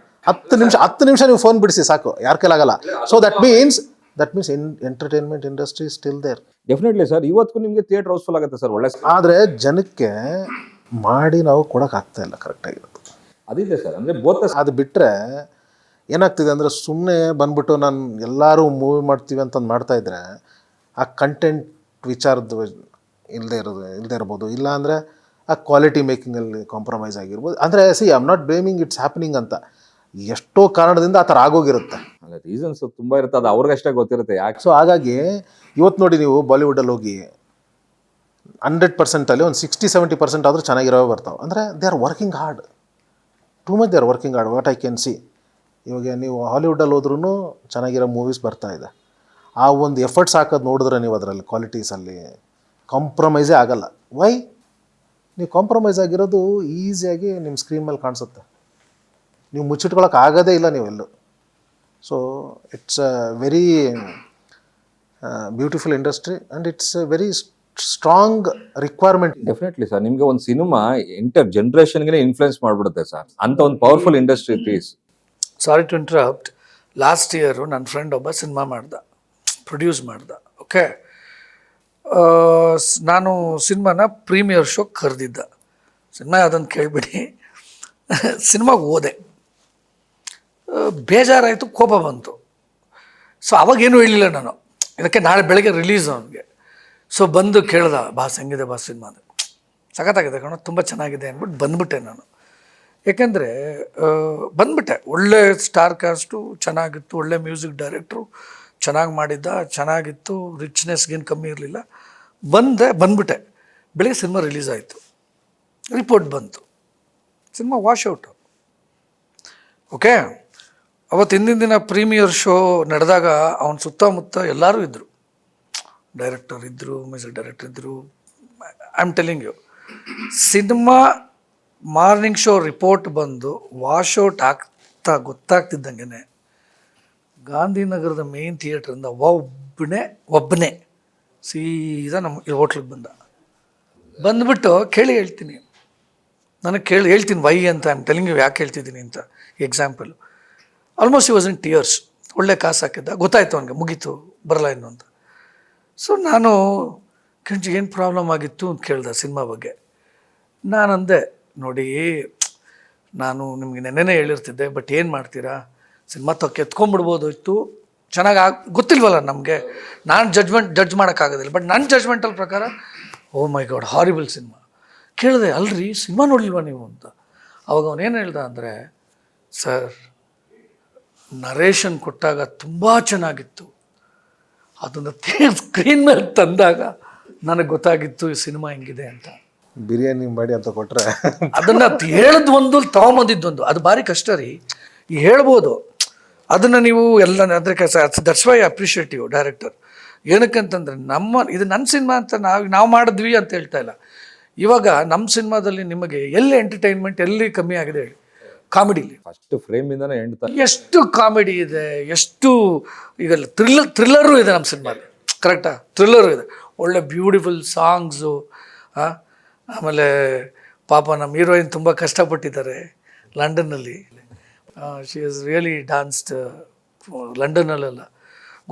10 ನಿಮಿಷ ನೀವು ಫೋನ್ ಬಿಡಿಸಿ ಸಾಕು, ಯಾರ ಕೈಲಾಗಲ್ಲ. So that means entertainment industry still there. Definitely sir. ಇವತ್ತು ನಿಮಗೆ ಥಿಯೇಟರ್ ಹೌಸ್ಫುಲ್ ಆಗುತ್ತೆ ಸರ್. ಒಳ್ಳೆ ಆದರೆ ಜನಕ್ಕೆ ಮಾಡಿ ನಾವು ಕೊಡೋಕ್ಕಾಗ್ತಾ ಇಲ್ಲ ಕರೆಕ್ಟಾಗಿರೋದು. ಅದಿದೆ ಸರ್. ಅಂದರೆ ಬೋತ್ ಅದು ಬಿಟ್ಟರೆ ಏನಾಗ್ತಿದೆ ಅಂದರೆ, ಸುಮ್ಮನೆ ಬಂದ್ಬಿಟ್ಟು ನಾನು ಎಲ್ಲರೂ ಮೂವಿ ಮಾಡ್ತೀವಿ ಅಂತಂದು ಮಾಡ್ತಾಯಿದ್ರೆ ಆ ಕಂಟೆಂಟ್ ವಿಚಾರದ ಇಲ್ಲದೆ ಇರ್ಬೋದು, ಇಲ್ಲ ಅಂದರೆ ಆ ಕ್ವಾಲಿಟಿ ಮೇಕಿಂಗಲ್ಲಿ ಕಾಂಪ್ರಮೈಸ್ ಆಗಿರ್ಬೋದು. ಅಂದರೆ I am not blaming, it's happening ಅಂತ. ಎಷ್ಟೋ ಕಾರಣದಿಂದ ಆ ಥರ ಆಗೋಗಿರುತ್ತೆ. ಅಲ್ಲ, ರೀಸನ್ಸ್ ತುಂಬ ಇರುತ್ತೆ, ಅದು ಅವ್ರಿಗಷ್ಟೇ ಗೊತ್ತಿರುತ್ತೆ ಯಾಕೆ. ಸೊ ಹಾಗಾಗಿ ಇವತ್ತು ನೋಡಿ, ನೀವು ಬಾಲಿವುಡಲ್ಲಿ ಹೋಗಿ 100% ಒಂದು 60-70% ಆದರೂ ಚೆನ್ನಾಗಿರೋವೇ ಬರ್ತಾವೆ. ಅಂದರೆ they are working hard, too much they are working hard, what I can see. ಇವಾಗ ನೀವು ಹಾಲಿವುಡಲ್ಲಿ ಹೋದ್ರೂ ಚೆನ್ನಾಗಿರೋ ಮೂವೀಸ್ ಬರ್ತಾ ಇದೆ. ಆ ಒಂದು ಎಫರ್ಟ್ಸ್ ಹಾಕೋದು ನೋಡಿದ್ರೆ ನೀವು ಅದರಲ್ಲಿ ಕ್ವಾಲಿಟೀಸಲ್ಲಿ ಕಾಂಪ್ರಮೈಸೇ ಆಗಲ್ಲ. ವೈ? ನೀವು ಕಾಂಪ್ರಮೈಸ್ ಆಗಿರೋದು ಈಸಿಯಾಗಿ ನಿಮ್ಮ ಸ್ಕ್ರೀನ್ ಮೇಲೆ ಕಾಣಿಸುತ್ತೆ, ನೀವು ಮುಚ್ಚಿಟ್ಕೊಳ್ಳೋಕೆ ಆಗೋದೇ ಇಲ್ಲ ನೀವೆಲ್ಲೂ. So it's a very beautiful industry and it's a very strong requirement. Definitely sir. ನಿಮಗೆ ಒಂದು ಸಿನಿಮಾ ಎಂಟರ್ ಜನರೇಷನ್ಗೆ ಇನ್ಫ್ಲುಯೆನ್ಸ್ ಮಾಡಿಬಿಡುತ್ತೆ ಸರ್. ಅಂತ ಒಂದು powerful industry it is. Sorry to interrupt. Last year ನನ್ನ ಫ್ರೆಂಡ್ ಒಬ್ಬ ಸಿನಿಮಾ ಪ್ರೊಡ್ಯೂಸ್ ಮಾಡ್ದ. ಓಕೆ, ನಾನು ಸಿನಿಮಾನ ಪ್ರೀಮಿಯರ್ ಶೋ ಕರೆದಿದ್ದ. ಸಿನಿಮಾ ಯಾವುದಂತ ಕೇಳಿಬಿಡಿ. ಸಿನಿಮಾಗೆ ಹೋದೆ, ಬೇಜಾರಾಯಿತು, ಕೋಪ ಬಂತು. ಸೊ ಅವಾಗೇನು ಹೇಳಿಲ್ಲ ನಾನು, ಇದಕ್ಕೆ ನಾಳೆ ಬೆಳಗ್ಗೆ ರಿಲೀಸ್ ಅವನಿಗೆ. ಸೊ ಬಂದು ಕೇಳ್ದ, ಬಾಸ್ ಹೆಂಗಿದೆ ಬಾಸ್ ಸಿನಿಮಾ, ಅದು ಸಖತ್ತಾಗಿದೆ ಕಣೋ, ತುಂಬ ಚೆನ್ನಾಗಿದೆ ಅಂದ್ಬಿಟ್ಟು ಬಂದುಬಿಟ್ಟೆ ನಾನು. ಏಕೆಂದರೆ ಬಂದುಬಿಟ್ಟೆ, ಒಳ್ಳೆ ಸ್ಟಾರ್ ಕಾಸ್ಟು ಚೆನ್ನಾಗಿತ್ತು, ಒಳ್ಳೆ ಮ್ಯೂಸಿಕ್ ಡೈರೆಕ್ಟ್ರು ಚೆನ್ನಾಗಿ ಮಾಡಿದ್ದ, ಚೆನ್ನಾಗಿತ್ತು, ರಿಚ್ನೆಸ್ಗೇನು ಕಮ್ಮಿ ಇರಲಿಲ್ಲ. ಬಂದುಬಿಟ್ಟೆ. ಬೆಳಗ್ಗೆ ಸಿನಿಮಾ ರಿಲೀಸ್ ಆಯಿತು, ರಿಪೋರ್ಟ್ ಬಂತು, ಸಿನಿಮಾ ವಾಶೌಟು. ಓಕೆ, ಅವತ್ತು ಹಿಂದಿನ ದಿನ ಪ್ರೀಮಿಯರ್ ಶೋ ನಡೆದಾಗ ಅವನ ಸುತ್ತಮುತ್ತ ಎಲ್ಲರೂ ಇದ್ದರು, ಡೈರೆಕ್ಟರ್ ಇದ್ದರು, ಮ್ಯೂಸಿಕ್ ಡೈರೆಕ್ಟರ್ ಇದ್ದರು. I am telling you, cinema morning show report ಬಂದು ವಾಶೌಟ್ ಆಗ್ತಾ ಗೊತ್ತಾಗ್ತಿದ್ದಂಗೆ ಗಾಂಧಿನಗರದ ಮೇನ್ ಥಿಯೇಟ್ರಿಂದ ಒಬ್ಬನೇ ಸೀದಾ ನಮ್ಮ ಹೋಟ್ಲಿಗೆ ಬಂದುಬಿಟ್ಟು ಹೇಳ್ತೀನಿ, ನನಗೆ ಹೇಳ್ತೀನಿ ವೈ ಅಂತ. ಐ ಆಮ್ ಟೆಲಿಂಗ್ ಯು ಯಾಕೆ ಹೇಳ್ತಿದ್ದೀನಿ ಅಂತ. Example, almost was in tears. ಒಳ್ಳೆ ಕಾಸು ಹಾಕಿದ್ದ, ಗೊತ್ತಾಯ್ತು ಅವನಿಗೆ, ಮುಗೀತು ಬರಲ್ಲ ಇನ್ನು ಅಂತ. ಸೊ ನಾನು ಏನು ಪ್ರಾಬ್ಲಮ್ ಆಗಿತ್ತು ಅಂತ ಕೇಳ್ದೆ ಸಿನಿಮಾ ಬಗ್ಗೆ. ನಾನು ಅಂದೆ, ನೋಡಿ ನಾನು ನಿಮಗೆ ನೆನ್ನೆನೇ ಹೇಳಿರ್ತಿದ್ದೆ, ಬಟ್ ಏನು ಮಾಡ್ತೀರಾ, ಸಿನಿಮಾ ಎತ್ಕೊಂಡ್ಬಿಡ್ಬೋದು ಇತ್ತು, ಚೆನ್ನಾಗಿ ಗೊತ್ತಿಲ್ವಲ್ಲ ನಮಗೆ, ನಾನು ಜಡ್ಜ್ ಮಾಡೋಕ್ಕಾಗೋದಿಲ್ಲ. ಬಟ್ ನನ್ನ ಜಡ್ಜ್ಮೆಂಟಲ್ ಪ್ರಕಾರ ಓ ಮೈ ಗಾಡ್ ಹಾರಿಬಲ್ ಸಿನಿಮಾ. ಕೇಳಿದೆ, ಅಲ್ರಿ ಸಿನಿಮಾ ನೋಡಲಿಲ್ವ ನೀವು ಅಂತ. ಅವಾಗ ಅವನೇನು ಹೇಳ್ದ ಅಂದರೆ, ಸರ್ ನರೇಷನ್ ಕೊಟ್ಟಾಗ ತುಂಬ ಚೆನ್ನಾಗಿತ್ತು, ಅದನ್ನು ಸ್ಕ್ರೀನ್ ಮೇಲೆ ತಂದಾಗ ನನಗೆ ಗೊತ್ತಾಗಿತ್ತು ಈ ಸಿನಿಮಾ ಹೆಂಗಿದೆ ಅಂತ. ಬಿರಿಯಾನಿ ಮಾಡಿ ಅಂತ ಕೊಟ್ಟರೆ ಅದನ್ನು ಹೇಳಿದ್ವೊಂದು ತೊಗೊಂಬಂದಿದ್ದೊಂದು, ಅದು ಭಾರಿ ಕಷ್ಟ ರೀ. ಈಗ ಹೇಳ್ಬೋದು ಅದನ್ನು ನೀವು ಎಲ್ಲ, ಅಂದರೆ ದಟ್ಸ್ ವೈ ಅಪ್ರಿಷಿಯೇಟಿವ್ ಡೈರೆಕ್ಟರ್. ಏನಕ್ಕಂತಂದರೆ ಇದು ನನ್ನ ಸಿನಿಮಾ ಅಂತ ನಾವು ಮಾಡಿದ್ವಿ ಅಂತ ಹೇಳ್ತಾ ಇಲ್ಲ. ಇವಾಗ ನಮ್ಮ ಸಿನಿಮಾದಲ್ಲಿ ನಿಮಗೆ ಎಲ್ಲಿ ಎಂಟರ್ಟೈನ್ಮೆಂಟ್ ಎಲ್ಲಿ ಕಮ್ಮಿ ಆಗಿದೆ ಹೇಳಿ? ಕಾಮಿಡಿಲಿ ಫಸ್ಟ್ ಫ್ರೇಮಿಂದನೇ ಎಂಡ್ ಎಷ್ಟು ಕಾಮಿಡಿ ಇದೆ, ಎಷ್ಟು ಈಗ ಥ್ರಿಲ್ಲರು ಇದೆ ನಮ್ಮ ಸಿನಿಮಾಲಿ. ಕರೆಕ್ಟಾ? ಥ್ರಿಲ್ಲರು ಇದೆ, ಒಳ್ಳೆ ಬ್ಯೂಟಿಫುಲ್ ಸಾಂಗ್ಸು. ಆಮೇಲೆ ಪಾಪ ನಮ್ಮ ಹೀರೋಯಿನ್ ತುಂಬ ಕಷ್ಟಪಟ್ಟಿದ್ದಾರೆ ಲಂಡನ್ನಲ್ಲಿ. ಶಿ ಇಸ್ ರಿಯಲಿ ಡಾನ್ಸ್ಡ್ ಲಂಡನ್ನಲ್ಲೆಲ್ಲ.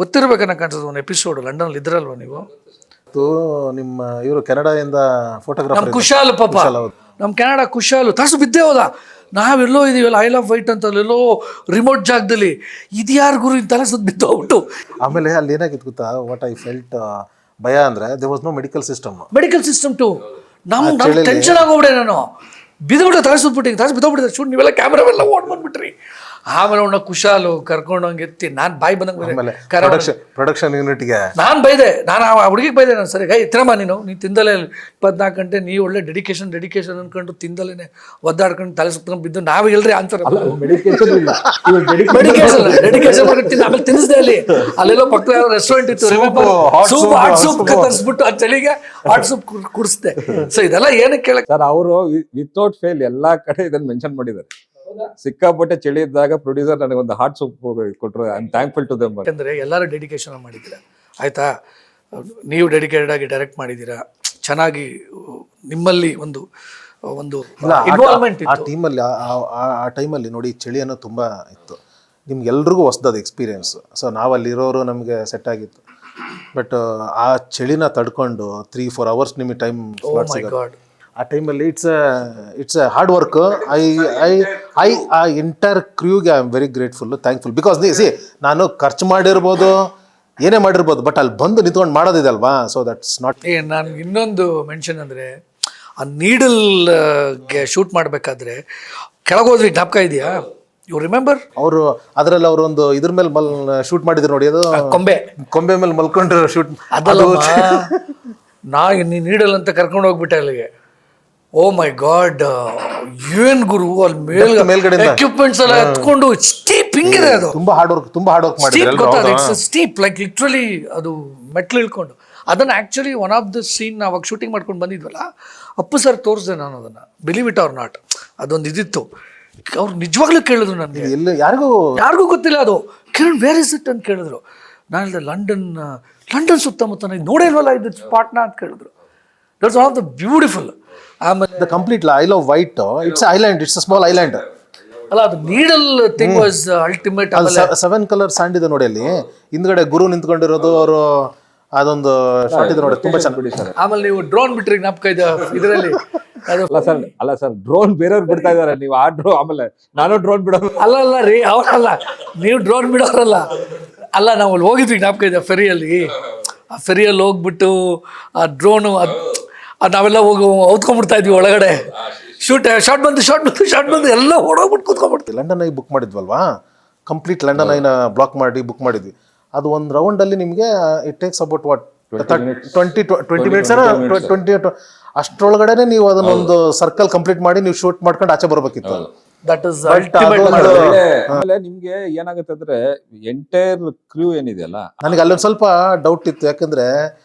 ಗೊತ್ತಿರಬೇಕನ್ನ ಕಾಣಿಸೋದು ಒಂದು ಎಪಿಸೋಡು. ಲಂಡನಲ್ಲಿ ಇದ್ರಲ್ವ ನೀವು? ನಿಮ್ಮ ಇವರು ಕೆನಡಾದಿಂದ ಫೋಟೋಗ್ರಾಫರ್ ನಮ್ಮ ಕುಶಾಲ್, ಪಾಪ ನಮ್ಮ ಕೆನಡಾ ಕುಶಾಲು ತಾಸು ಬಿದ್ದೇ ಹೋದ. ನಾವೆಲ್ಲೋ ಇದೀವಲ್ಲ ಐ ಲವ್ ಫೈಟ್ ಅಂತ, ಅಲ್ಲೆಲ್ಲೋ ರಿಮೋಟ್ ಜಾಗದಲ್ಲಿ, ಇದು ಯಾರು ಗುರು ಇಂತ ತಲೆ ಸುತ್ತ ಬಿದ್ದು ಹೋಗ್ಬಿಟ್ಟು. ಆಮೇಲೆ ಅಲ್ಲಿ ಏನಾಗಿತ್ತು ಗೊತ್ತಾ, ವಾಟ್ ಐ ಫೆಲ್ಟ್ ಭಯ ಅಂದರೆ there was no medical system too. ನಮ್ಗೆ ಟೆನ್ಷನ್ ಆಗೋಗ್ಬಿಡೆ, ನಾನು ಬಿದ್ದುಬಿಟ್ಟು ತಲೆ ಸುತ್ಬಿಟ್ಟು ತಾಸು ಬಿದ್ದೋಗ್ಬಿಟ್ಟಿದೆ. ಶೂಟ್ ನೀವೆಲ್ಲ ಕ್ಯಾಮ್ರಾವೆಲ್ಲ ಓಡ್ ಬಂದ್ಬಿಟ್ರಿ. ಆಮೇಲೆ ಅವನ ಕುಶಾಲು ಕರ್ಕೊಂಡೋಗಿ ಎತ್ತಿ ನಾನು ಬಾಯಿ ಬಂದಂಗೆ ಪ್ರೊಡಕ್ಷನ್ ಯೂನಿಟ್ಗೆ ನಾನು ಬೈದೆ. ನಾನು ಆ ಹುಡುಗಿಗೆ ಬೈದೆ, ನಾನು ಸರಿ ತಿನ್ನಮ್ಮ ನೀನು ತಿಂದಲೇ 24 ಗಂಟೆ ನೀ ಒಳ್ಳೆ ಡೆಡಿಕೇಶನ್ ಅನ್ಕೊಂಡು ತಿಂದಲೇ ಒದ್ದಾಡ್ಕೊಂಡು ತಲೆ ಸುತ್ಕೊಂಡು ಬಿದ್ದು ನಾವು ಎಲ್ರಿ ಆನ್ಸರ್ ಡೆಡಿಕೇಶನ್ ಆಮೇಲೆ ತಿನ್ನಿಸ್ದೆ. ಅಲ್ಲೆಲ್ಲೋ ಪಕ್ಕದ ರೆಸ್ಟೋರೆಂಟ್ ಇತ್ತು, ಹಾಟ್ ಸೂಪ್ ತರಿಸ್ಬಿಟ್ಟು ಆ ಚಳಿಗೆ ಹಾಟ್ ಸೂಪ್ ಕುಡಿಸ್ದೆ. ಸೊ ಇದೆಲ್ಲ ಏನಕ್ಕೆ ಕೇಳಕ್ ಸರ್, ಅವರು ವಿತೌಟ್ ಫೇಲ್ ಎಲ್ಲಾ ಕಡೆ ಇದನ್ನ ಮೆನ್ಷನ್ ಮಾಡಿದ್ದಾರೆ. ಸಿಕ್ಕಾಪಟ್ಟೆ ಚಳಿ ಇದ್ದಾಗ ಪ್ರೊಡ್ಯೂಸರ್ ನನಗೆ ಒಂದು ಹಾಟ್ ಸೂಪ್ ಕೊಟ್ಟರು. I am thankful to them. ಯಾಕಂದರೆ ಎಲ್ಲರೂ ಡೆಡಿಕೇಶನ್ ಮಾಡಿದ್ದೀರಾ ಆಯಿತಾ, ನೀವು ಡೆಡಿಕೇಟೆಡ್ ಆಗಿ ಡೈರೆಕ್ಟ್ ಮಾಡಿದ್ದೀರಾ, ಚೆನ್ನಾಗಿ ನಿಮ್ಮಲ್ಲಿ ಒಂದು ಒಂದು ಇನ್ವಾಲ್ವ್ಮೆಂಟ್ ಆ ಇತ್ತು. ಟೀಮಲ್ಲಿ ಆ ಟೈಮಲ್ಲಿ ನೋಡಿ ಚಳಿ ಅನ್ನೋದು ತುಂಬ ಇತ್ತು, ನಿಮ್ಗೆಲ್ರಿಗೂ ಹೊಸ್ದದು ಎಕ್ಸ್ಪೀರಿಯೆನ್ಸ್. ಸೊ ನಾವಲ್ಲಿರೋರು ನಮಗೆ ಸೆಟ್ ಆಗಿತ್ತು. ಬಟ್ ಆ ಚಳಿನ ತಡ್ಕೊಂಡು 3-4 ಅವರ್ಸ್ ನಿಮಗೆ ಟೈಮ್ Oh my God. ಆ ಟೈಮಲ್ಲಿ ಇಟ್ಸ್ ಎ ಹಾರ್ಡ್ ವರ್ಕ್. ಆ ಎಂಟೈರ್ ಕ್ರ್ಯೂಗೆ I am very grateful, thankful. Because ನಾನು ಖರ್ಚು ಮಾಡಿರ್ಬೋದು, ಏನೇ ಮಾಡಿರ್ಬೋದು, ಬಟ್ ಅಲ್ಲಿ ಬಂದು ನಿಂತ್ಕೊಂಡು ಮಾಡೋದಿದೆ ಅಲ್ವಾ. So that's not. ನಾನು ಇನ್ನೊಂದು ಮೆನ್ಷನ್ ಅಂದರೆ ಆ ನೀಡಲ್ಗೆ ಶೂಟ್ ಮಾಡಬೇಕಾದ್ರೆ ಕೆಳಗೋದ್ವಿ, ಜ್ಞಾಪಕ ಇದೆಯಾ? You remember? ಅವರು ಅದರಲ್ಲಿ ಅವರು ಒಂದು ಇದ್ರ ಮೇಲೆ ಶೂಟ್ ಮಾಡಿದ್ರು ನೋಡಿ, ಅದು ಕೊಂಬೆ ಮೇಲೆ ಮಲ್ಕೊಂಡು ಶೂಟ್. ಅದಲ್ಲ, ನೀಡಲ್ ಅಂತ ಕರ್ಕೊಂಡು ಹೋಗ್ಬಿಟ್ಟೆ ಅಲ್ಲಿಗೆ. ಓ ಮೈ ಗಾಡ್, ಏನ್ ಗುರು, ಅಲ್ಲಿ ಮೇಲ್ಗಡೆ ಎಕ್ವಿಪ್ಮೆಂಟ್ಸ್ ಎಲ್ಲ ಎತ್ಕೊಂಡು ಸ್ಟೀಪ್ ಹಿಂಗಿದೆ ಅದು. ತುಂಬಾ ಹಾರ್ಡ್ ವರ್ಕ್ ಮಾಡಿದ್ರು. ಸ್ಟೀಪ್ ಲೈಕ್ ಲಿಟ್ರಲಿ ಅದು ಮೆಟ್ಲು ಇಳ್ಕೊಂಡು. ಅದನ್ನ actually one of the scene ಅವಾಗ ಶೂಟಿಂಗ್ ಮಾಡ್ಕೊಂಡು ಬಂದಿದ್ವಲ್ಲ, ಅಪ್ಪು ಸರ್ ತೋರಿಸ್ದೆ ನಾನು ಅದನ್ನ, ಬಿಲೀವ್ ಇಟ್ ಆರ್ ನಾಟ್, ಅದೊಂದು ಇದಿತ್ತು. ಅವ್ರು ನಿಜವಾಗ್ಲೂ ಕೇಳಿದ್ರು ನನಗೆ, ಯಾರಿಗೂ ಗೊತ್ತಿಲ್ಲ ಅದು. ಕಿರಣ್ ವೇರ್ ಇಸ್ ಇಟ್ ಅಂತ ಕೇಳಿದ್ರು. ನಾನು ಹೇಳಿದೆ ಲಂಡನ್ ಸುತ್ತಮುತ್ತ ನೋಡೇ ಇಲ್ವಲ್ಲ ಇದು ಸ್ಪಾಟ್ನ ಅಂತ ಕೇಳಿದ್ರು. That's one of the beautiful. ಆಮೇಲೆ complete Isle of Wight, it's island, it's a small island. ಅಲ್ಲ, ಅದು needle thing was ultimate. 7 colour sand ಇದೆ ನೋಡಿ ಅಲ್ಲಿ, ಹಿಂದ್ಗಡೆ ಗುರು ನಿಂತ್ಕೊಂಡಿರೋದು, ಅವರು ಅದೊಂದು ಶಾಟ್ ಇದೆ ನೋಡಿ, ತುಂಬಾ ಚೆನ್ನಾಗಿ. ಆಮೇಲೆ ನೀವು ಡ್ರೋನ್ ಬಿಟ್ರಿ, ಜ್ಞಾಪಕ ಇದೆ ಇದರಲ್ಲಿ? ಅಲ್ಲ ಸರ್, ಡ್ರೋನ್ ಬೇರೆಯವ್ರು ಬಿಡ್ತಾ ಇದಾರೆ, ನೀವು ಆ ಆಮೇಲೆ ನಾನು ಡ್ರೋನ್ ಬಿಡೋದು. ಅಲ್ಲ ರೀ, ಅವರಲ್ಲ, ನೀವು ಡ್ರೋನ್ ಬಿಡೋರಲ್ಲ. ಅಲ್ಲ, ನಾವು ಅಲ್ಲಿ ಹೋಗಿದ್ವಿ, ಜ್ಞಾಪಕ ಇದೆ, ಫೆರಿಯಲ್ಲಿ. ಆ ಫೆರಿಯಲ್ಲಿ ಹೋಗ್ಬಿಟ್ಟು ಆ ಡ್ರೋನು ನಾವೆಲ್ಲ ಹೋಗಿ ಹೊತ್ಕೊಂಡ್ಬಿಡ್ತಾ ಇದ್ವಿ ಒಳಗಡೆ. ಶಾರ್ಟ್ ಬಂದು ಎಲ್ಲ ಹೊಡೋಗ್ಬಿಟ್ಟು ಕೂತ್ಕೊಂಡ್ಬಿಡ್ತೀವಿ. ಲಂಡನ್ ಐ ಬುಕ್ ಮಾಡಿದ್ವಲ್ವಾ, ಕಂಪ್ಲೀಟ್ ಲಂಡನ್ ಐನ ಬ್ಲಾಕ್ ಮಾಡಿ ಬುಕ್ ಮಾಡಿದ್ವಿ. ಅದು ಒಂದು ರೌಂಡಲ್ಲಿ ನಿಮಗೆ ಇಟ್ ಟೇಕ್ಸ್ ಅಬೌಟ್ 20 ಮಿನಿಟ್ಸ್ 20 ಅಷ್ಟರೊಳಗಡೆ ನೀವು ಅದನ್ನೊಂದು ಸರ್ಕಲ್ ಕಂಪ್ಲೀಟ್ ಮಾಡಿ ನೀವು ಶೂಟ್ ಮಾಡ್ಕೊಂಡು ಆಚೆ ಬರ್ಬೇಕಿತ್ತು. ದಟ್ ಇಸ್ ಆಮೇಲೆ ನಿಮ್ಗೆ ಏನಾಗುತ್ತೆ ಅಂದ್ರೆ ಎಂಟೈರ್ ಕ್ರೂ ಏನಿದೆಯಲ್ಲ, ನನಗೆ ಅಲ್ಲೊಂದು ಸ್ವಲ್ಪ ಡೌಟ್ ಇತ್ತು. ಯಾಕಂದ್ರೆ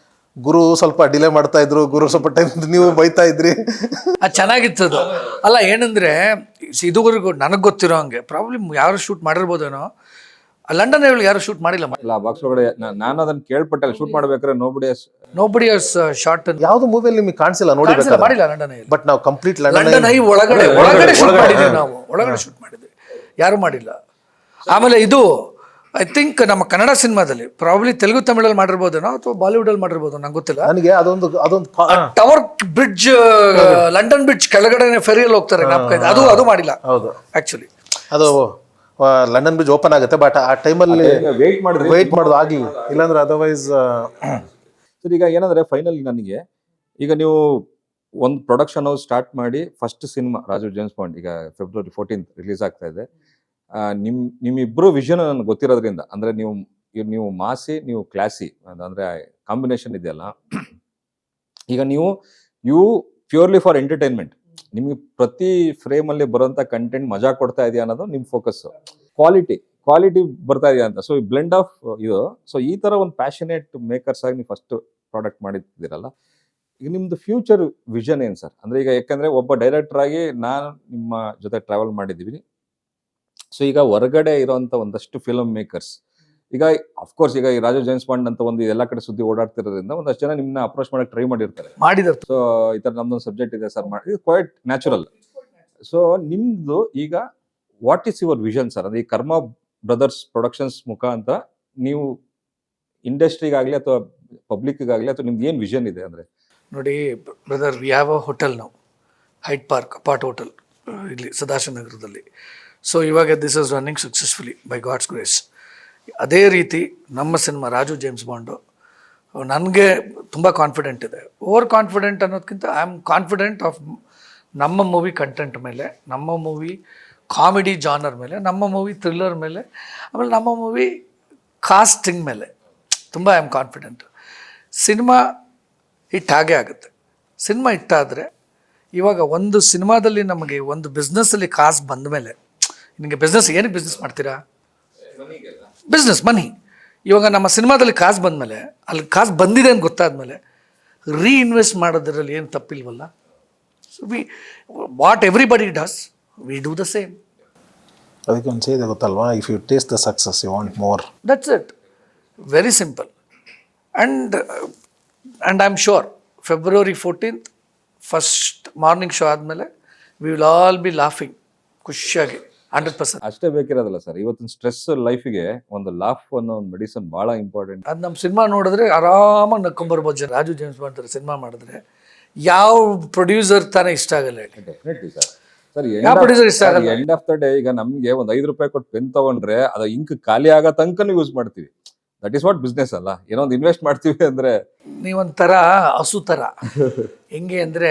ಗುರು ಸ್ವಲ್ಪ ಡಿಲೇ ಮಾಡ್ತಾ ಇದ್ರು, ಗುರು ಸ್ವಲ್ಪ ಟೈಮ್ ನೀವು ಬೈತಾ ಇದ್ರಿ. ಅದು ಚೆನ್ನಾಗಿತ್ತು ಅದು. ಅಲ್ಲ, ಏನಂದ್ರೆ ಇದುವರೆಗೂ ನನಗೆ ಗೊತ್ತಿರೋ ಹಂಗೆ ಪ್ರಾಬ್ಲಮ್ ಯಾರು ಶೂಟ್ ಮಾಡಿರ್ಬೋದೇನೋ, ಲಂಡನ್ ಯಾರು ಶೂಟ್ ಮಾಡಿಲ್ಲ. ಬಾಕ್ಸ್ ಒಳಗಡೆ ನಾನು ಅದನ್ನ ಕೇಳ್ಪಟ್ಟೆ, ಶೂಟ್ ಮಾಡ್ಬೇಕಾದ್ರೆ ನೋಬಡಿ ಹಸ್ ಶಾಟ್ ಯಾವ್ದು ಮೂವಿಯಲ್ಲಿ ನಿಮಗೆ ಕಾಣಿಸಿಲ್ಲ ನೋಡಿ, ಮಾಡಿಲ್ಲ ಲಂಡನ್. ಬಟ್ ನಾವು ಕಂಪ್ಲೀಟ್ ಲಂಡನ್ ಐ ಒಳಗಡೆ ಶೂಟ್ ಮಾಡಿದ್ವಿ, ನಾವು ಒಳಗಡೆ ಶೂಟ್ ಮಾಡಿದ್ವಿ, ಯಾರು ಮಾಡಿಲ್ಲ. ಆಮೇಲೆ ಇದು ಐ ಥಿಂಕ್ ನಮ್ಮ ಕನ್ನಡ ಸಿನಿಮಾದಲ್ಲಿ ಪ್ರಾಬ್ಲಿ ತೆಲುಗು ತಮಿಳಲ್ಲಿ ಮಾಡಿರ್ಬೋದೇನೋ ಅಥವಾ ಬಾಲಿವುಡ್ ಅಲ್ಲಿ ಮಾಡಿರ್ಬೋದು, ನಂಗೆ ಗೊತ್ತಿಲ್ಲ. ನನಗೆ ಅದೊಂದು ಟವರ್ ಬ್ರಿಡ್ಜ್, ಲಂಡನ್ ಬ್ರಿಡ್ಜ್ ಕೆಳಗಡೆ ಫೆರಿಯಲ್ಲಿ ಹೋಗ್ತಾರೆ, ಜ್ಞಾಪಕ ಇದೆ? ಅದು ಮಾಡಿಲ್ಲ ಹೌದು. ಆಕ್ಚುಲಿ ಅದು ಲಂಡನ್ ಬ್ರಿಡ್ಜ್ ಓಪನ್ ಆಗುತ್ತೆ, ಬಟ್ ಆ ಟೈಮಲ್ಲಿ ವೆಯ್ಟ್ ಮಾಡೋದು ಆಗಲಿ, ಇಲ್ಲಾಂದ್ರೆ ಅದರ್ವೈಸ್. ಸರ್, ಈಗ ಏನಂದ್ರೆ ಫೈನಲ್ ನನಗೆ ಈಗ ನೀವು ಒಂದು ಪ್ರೊಡಕ್ಷನ್ ಹೌಸ್ ಸ್ಟಾರ್ಟ್ ಮಾಡಿ first cinema Raju James bond ಈಗ February 14th ರಿಲೀಸ್ ಆಗ್ತಾ ಇದೆ. ನಿಮ್ಮಿಬ್ರು ವಿಷನ್ ನನಗೆ ಗೊತ್ತಿರೋದ್ರಿಂದ, ಅಂದ್ರೆ ನೀವು ಮಾಸಿ, ನೀವು ಕ್ಲಾಸಿ, ಅಂದ್ರೆ ಕಾಂಬಿನೇಷನ್ ಇದೆಯಲ್ಲ. ಈಗ ನೀವು ಪ್ಯೂರ್ಲಿ ಫಾರ್ ಎಂಟರ್ಟೈನ್ಮೆಂಟ್, ನಿಮ್ಗೆ ಪ್ರತಿ ಫ್ರೇಮ್ ಅಲ್ಲಿ ಬರುವಂತ ಕಂಟೆಂಟ್ ಮಜಾ ಕೊಡ್ತಾ ಇದೆಯಾ ಅನ್ನೋದು ನಿಮ್ ಫೋಕಸ್. ಕ್ವಾಲಿಟಿ ಬರ್ತಾ ಇದೆಯಾ ಅಂತ. ಸೊ ಈ ಬ್ಲೆಂಡ್ ಆಫ್ ಇದು. ಸೊ ಈ ತರ ಒಂದು ಪ್ಯಾಷನೇಟ್ ಮೇಕರ್ಸ್ ಆಗಿ ನೀವು ಫಸ್ಟ್ ಪ್ರಾಡಕ್ಟ್ ಮಾಡಿದ್ದೀರಲ್ಲ, ಈಗ ನಿಮ್ದು ಫ್ಯೂಚರ್ ವಿಷನ್ ಏನ್ ಸರ್? ಅಂದ್ರೆ ಈಗ ಯಾಕಂದ್ರೆ ಒಬ್ಬ ಡೈರೆಕ್ಟರ್ ಆಗಿ ನಾನು ನಿಮ್ಮ ಜೊತೆ ಟ್ರಾವೆಲ್ ಮಾಡಿದ್ದೀವಿ. ಸೊ ಈಗ ಹೊರಗಡೆ ಇರೋಂಥ ಒಂದಷ್ಟು ಫಿಲ್ಮ್ ಮೇಕರ್ಸ್, ಈಗ ಅಫ್ಕೋರ್ಸ್ ಈಗ ಈ ರಾಜು ಜೇಮ್ಸ್ ಬಾಂಡ್ ಅಂತ ಒಂದು ಎಲ್ಲ ಕಡೆ ಸುದ್ದಿ ಓಡಾಡ್ತಿರೋದ್ರಿಂದ ಒಂದಷ್ಟು ಜನ ನಿಮ್ಮನ್ನ ಅಪ್ರೋಚ್ ಮಾಡಕ್ಕೆ ಟ್ರೈ ಮಾಡಿರ್ತಾರೆ. ಸೊ ಈ ತರ ನಮ್ದೊಂದು ಸಬ್ಜೆಕ್ಟ್ ಇದೆ ಸರ್ ಮಾಡಿ, ಇದು ಕ್ವೈಟ್ ನ್ಯಾಚುರಲ್. ಸೊ ನಿಮ್ದು ಈಗ what is your vision sir? ಅಂದ್ರೆ ಈ ಕರ್ಮ ಬ್ರದರ್ಸ್ ಪ್ರೊಡಕ್ಷನ್ಸ್ ಮುಖಾಂತರ ನೀವು ಇಂಡಸ್ಟ್ರಿಗಾಗ್ಲಿ ಅಥವಾ ಪಬ್ಲಿಕ್ಗಾಗ್ಲಿ ಅಥವಾ ನಿಮ್ದು ಏನು ವಿಷನ್ ಇದೆ? ಅಂದ್ರೆ ನೋಡಿ brother, we have a hotel ನಾವು, ಹೈಟ್ ಪಾರ್ಕ್ ಅಪಾರ್ಟ್ ಹೋಟೆಲ್ ಇಲ್ಲಿ ಸದಾಶಿವ ನಗರದಲ್ಲಿ. ಸೊ ಇವಾಗ this is running successfully by God's grace. ಅದೇ ರೀತಿ ನಮ್ಮ ಸಿನಿಮಾ ರಾಜು ಜೇಮ್ಸ್ ಬಾಂಡು ನನಗೆ ತುಂಬ ಕಾನ್ಫಿಡೆಂಟ್ ಇದೆ. ಓವರ್ ಕಾನ್ಫಿಡೆಂಟ್ ಅನ್ನೋದಕ್ಕಿಂತ ಐ ಆಮ್ ಕಾನ್ಫಿಡೆಂಟ್ ಆಫ್ ನಮ್ಮ ಮೂವಿ ಕಂಟೆಂಟ್ ಮೇಲೆ, ನಮ್ಮ ಮೂವಿ ಕಾಮಿಡಿ ಜಾನರ್ ಮೇಲೆ, ನಮ್ಮ ಮೂವಿ ಥ್ರಿಲ್ಲರ್ ಮೇಲೆ, ಆಮೇಲೆ ನಮ್ಮ ಮೂವಿ ಕಾಸ್ಟಿಂಗ್ ಮೇಲೆ ತುಂಬ I am confident. Cinema hit ಆಗೇ ಆಗುತ್ತೆ. ಸಿನಿಮಾ ಹಿಟ್ಟಾದರೆ ಇವಾಗ ಒಂದು ಸಿನಿಮಾದಲ್ಲಿ ನಮಗೆ ಒಂದು ಬಿಸ್ನೆಸ್ಸಲ್ಲಿ ಕಾಸು ಬಂದ ಮೇಲೆ, ನಿಮಗೆ ಬಿಸ್ನೆಸ್ ಏನಕ್ಕೆ ಬಿಸ್ನೆಸ್ ಮಾಡ್ತೀರಾ? ಬಿಸ್ನೆಸ್ ಮನಿ. ಇವಾಗ ನಮ್ಮ ಸಿನಿಮಾದಲ್ಲಿ ಕಾಸು ಬಂದಮೇಲೆ, ಅಲ್ಲಿ ಕಾಸು ಬಂದಿದೆ ಅಂತ ಗೊತ್ತಾದ್ಮೇಲೆ ರೀಇನ್ವೆಸ್ಟ್ ಮಾಡೋದ್ರಲ್ಲಿ ಏನು ತಪ್ಪಿಲ್ವಲ್ಲ. So what everybody does, we do the same. ಅದಕ್ಕೆ ಒಂದು ಸೇದೆ ಗೊತ್ತಲ್ವಾ, if you taste the success you want more. That's it, very simple. And I am sure February 14th first morning show ಆದಮೇಲೆ we will all be laughing ಖುಷಿಯಾಗಿ 100%. ಅಷ್ಟೇ ಬೇಕಿರೋದಿಲ್ಲ ಸರ್, ಇವತ್ತಿನ ಸ್ಟ್ರೆಸ್ ಲೈಫಿಗೆ ಒಂದು ಲಾಫ್ ಅನ್ನೋ ಒಂದು ಮೆಡಿಸನ್ ಭಾಳ ಇಂಪಾರ್ಟೆಂಟ್. ಅದು ನಮ್ಮ ಸಿನಿಮಾ ನೋಡಿದ್ರೆ ಆರಾಮಾಗಿ ನಕ್ಕೊಂಬರ್ಬೋದು ಜನ. ರಾಜು ಜೇಮ್ಸ್ ಬಾಂಡ್ ಸಿನಿಮಾ ಮಾಡಿದ್ರೆ ಯಾವ ಪ್ರೊಡ್ಯೂಸರ್ ತಾನೇ ಇಷ್ಟ ಆಗಲ್ಲ ಹೇಳಿ? Definitely sir. ಸರ್ ಯಾವ producer ಇಷ್ಟ ಆಗಲ್ಲ? ಎಂಡ್ ಆಫ್ ದ ಡೇ ಈಗ ನಮಗೆ ಒಂದು 5 ರೂಪಾಯಿ ಕೊಟ್ಟು ಪೆನ್ ತಗೊಂಡ್ರೆ ಅದು ಇಂಕ್ ಖಾಲಿ ಆಗೋ ತನಕನೂ ಯೂಸ್ ಮಾಡ್ತೀವಿ. ದಟ್ ಈಸ್ ವಾಟ್ ಬಿಸ್ನೆಸ್ ಅಲ್ಲ. ಏನೋ ಒಂದು ಇನ್ವೆಸ್ಟ್ ಮಾಡ್ತೀವಿ ಅಂದ್ರೆ ನೀವೊಂಥರ ಹಸು ಥರ. ಹೆಂಗೆ ಅಂದರೆ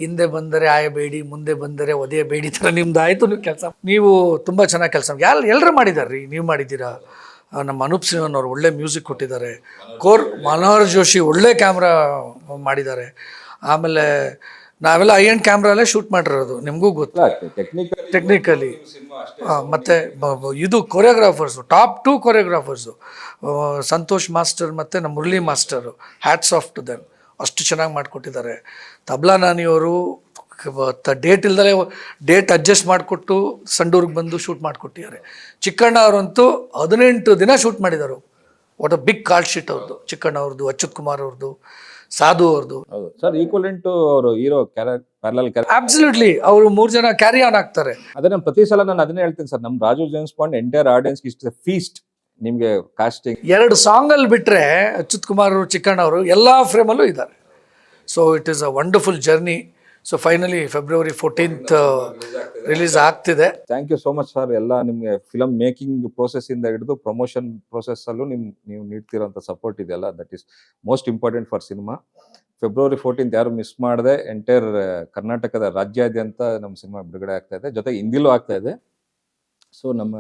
ಹಿಂದೆ ಬಂದರೆ ಆಯಬೇಡಿ, ಮುಂದೆ ಬಂದರೆ ಒದೆಯಬೇಡಿ ಥರ ನಿಮ್ದು ಆಯಿತು. ನೀವು ಕೆಲಸ, ನೀವು ತುಂಬ ಚೆನ್ನಾಗಿ ಕೆಲಸ ಎಲ್ಲರೂ ಮಾಡಿದ್ದಾರೆ ರೀ. ನೀವು ಮಾಡಿದ್ದೀರಾ, ನಮ್ಮ ಅನೂಪ್ ಸಿಂಹನ್ ಅವರು ಒಳ್ಳೆ ಮ್ಯೂಸಿಕ್ ಕೊಟ್ಟಿದ್ದಾರೆ, ಮನೋಹರ್ ಜೋಶಿ ಒಳ್ಳೆ ಕ್ಯಾಮ್ರಾ ಮಾಡಿದ್ದಾರೆ. ಆಮೇಲೆ ನಾವೆಲ್ಲ ಐ ಆ್ಯಂಡ್ ಕ್ಯಾಮ್ರಲ್ಲೇ ಶೂಟ್ ಮಾಡಿರೋದು, ನಿಮಗೂ ಗೊತ್ತು ಟೆಕ್ನಿಕಲಿ. ಮತ್ತು ಇದು choreographers, top 2 choreographers, Santosh master ಮತ್ತು ನಮ್ಮ Murali master, hats off to them. ಅಷ್ಟು ಚೆನ್ನಾಗಿ ಮಾಡಿಕೊಟ್ಟಿದ್ದಾರೆ. ತಬ್ಲಾ ನಾನಿಯವರು ಡೇಟ್ ಇಲ್ದಲೇ ಡೇಟ್ ಅಡ್ಜಸ್ಟ್ ಮಾಡಿಕೊಟ್ಟು ಸಂಡೂರಿಗೆ ಬಂದು ಶೂಟ್ ಮಾಡಿಕೊಟ್ಟಿದ್ದಾರೆ. ಚಿಕ್ಕಣ್ಣ ಅವರಂತೂ 18 ದಿನ ಶೂಟ್ ಮಾಡಿದ್ದಾರೆ. What a big call sheet ಅವ್ರದ್ದು, ಚಿಕ್ಕಣ್ಣ ಅವ್ರದ್ದು, ಅಚ್ಯುತ್ ಕುಮಾರ್ ಅವ್ರದ್ದು, ಸಾಧು ಅವ್ರದ್ದು. ಹೌದು ಸರ್, ಈಕ್ವಲೆಂಟ್ ಟು ಅವರು ಹೀರೋ ಪ್ಯಾರಲಲ್ ಅಬ್ಸಲ್ಯೂಟ್ಲಿ. ಅವರು 3 ಜನ ಕ್ಯಾರಿ ಆನ್ ಆಗ್ತಾರೆ. ಅದೇ ನಾನು ಪ್ರತಿ ಸಲ ನಾನು ಅದನ್ನೇ ಹೇಳ್ತೀನಿ ಸರ್, ನಮ್ಮ ರಾಜು ಜೇಮ್ಸ್ ಬಾಂಡ್ ಎಂಟೈರ್ ಆಡಿಯನ್ಸ್ಗೆ ಇಷ್ಟ ಫೀಸ್ಟ್. ನಿಮಗೆ ಕಾಸ್ಟಿಂಗ್ 2 ಸಾಂಗಲ್ಲಿ ಬಿಟ್ಟರೆ ಅಚ್ಯುತ್ ಕುಮಾರ್ ಅವರು, ಚಿಕ್ಕಣ್ಣ ಅವರು ಎಲ್ಲ ಫ್ರೇಮಲ್ಲೂ ಇದ್ದಾರೆ. So it is a wonderful journey. So finally February 14th release ಆಗ್ತಿದೆ. Thank you so much sir. ಎಲ್ಲ ನಿಮಗೆ ಫಿಲಮ್ ಮೇಕಿಂಗ್ ಇಂದ ಹಿಡಿದು ಪ್ರಮೋಷನ್ ಅಲ್ಲೂ ನೀವು ನೀಡ್ತಿರೋಂಥ ಸಪೋರ್ಟ್ ಇದೆಯಲ್ಲ, that is most important for cinema. February 14th ಯಾರು ಮಿಸ್ ಮಾಡದೆ ಎಂಟೈರ್ ಕರ್ನಾಟಕದ ರಾಜ್ಯಾದ್ಯಂತ ನಮ್ಮ ಸಿನಿಮಾ ಬಿಡುಗಡೆ ಆಗ್ತಾ ಇದೆ, ಜೊತೆಗೆ ಹಿಂದಿಲೂ ಆಗ್ತಾ ಇದೆ. ಸೊ ನಮ್ಮ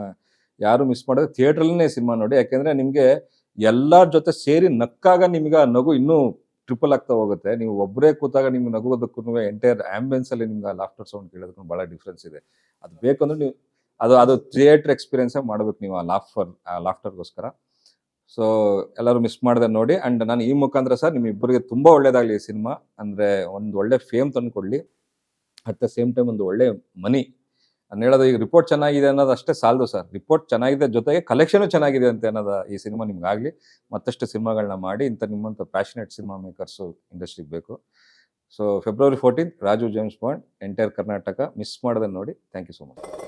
ಯಾರು ಮಿಸ್ ಮಾಡಿದ್ರೆ ಥಿಯೇಟ್ರಲ್ಲೇ ಸಿನಿಮಾ ನೋಡಿ, ಯಾಕೆಂದರೆ ನಿಮಗೆ ಎಲ್ಲರ ಜೊತೆ ಸೇರಿ ನಕ್ಕಾಗ ನಿಮಗೆ ಆ ನಗು ಇನ್ನೂ ಟ್ರಿಪಲ್ ಆಗ್ತಾ ಹೋಗುತ್ತೆ. ನೀವು ಒಬ್ಬರೇ ಕೂತಾಗ ನಿಮ್ಗೆ ನಗೋದಕ್ಕೂ ಎಂಟೈರ್ ಆ್ಯಂಬಿಯನ್ಸಲ್ಲಿ ನಿಮ್ಗೆ ಲಾಫ್ಟರ್ ಸೌಂಡ್ ಕೇಳೋದಕ್ಕೂ ಭಾಳ ಡಿಫ್ರೆನ್ಸ್ ಇದೆ. ಅದು ಬೇಕಂದ್ರೆ ನೀವು ಅದು ಥಿಯೇಟ್ರ್ ಎಕ್ಸ್ಪೀರಿಯನ್ಸೇ ಮಾಡ್ಬೇಕು ನೀವು ಆ ಲಾಫ್ಟರ್ಗೋಸ್ಕರ. ಸೊ ಎಲ್ಲರೂ ಮಿಸ್ ಮಾಡಿದೆ ನೋಡಿ. ಆ್ಯಂಡ್ ನಾನು ಈ ಮುಖಾಂತರ ಸರ್ ನಿಮ್ಮಿಬ್ಬರಿಗೆ ತುಂಬ ಒಳ್ಳೇದಾಗಲಿ. ಈ ಸಿನಿಮಾ ಅಂದರೆ ಒಂದು ಒಳ್ಳೆ ಫೇಮ್ ತಂದುಕೊಡ್ಲಿ, ಅಟ್ ದ ಸೇಮ್ ಟೈಮ್ ಒಂದು ಒಳ್ಳೆ ಮನಿ. ನಾನು ಹೇಳೋದು, ಈಗ ರಿಪೋರ್ಟ್ ಚೆನ್ನಾಗಿದೆ ಅನ್ನೋದು ಅಷ್ಟೇ ಸಾಲದು ಸರ್. ರಿಪೋರ್ಟ್ ಚೆನ್ನಾಗಿದೆ, ಜೊತೆಗೆ ಕಲೆಕ್ಷನು ಚೆನ್ನಾಗಿದೆ ಅಂತ ಅನ್ನೋದು ಈ ಸಿನಿಮಾ ನಿಮ್ಗಾಗಲಿ. ಮತ್ತಷ್ಟು ಸಿನಿಮಾಗಳನ್ನ ಮಾಡಿ ನಿಮ್ಮಂಥ ಪ್ಯಾಷನೇಟ್ ಸಿನಿಮಾ ಮೇಕರ್ಸು ಇಂಡಸ್ಟ್ರಿಗೆ ಬೇಕು. So February 14th Raju James Bond entire Karnataka miss ಮಾಡದೆ ನೋಡಿ. Thank you so much.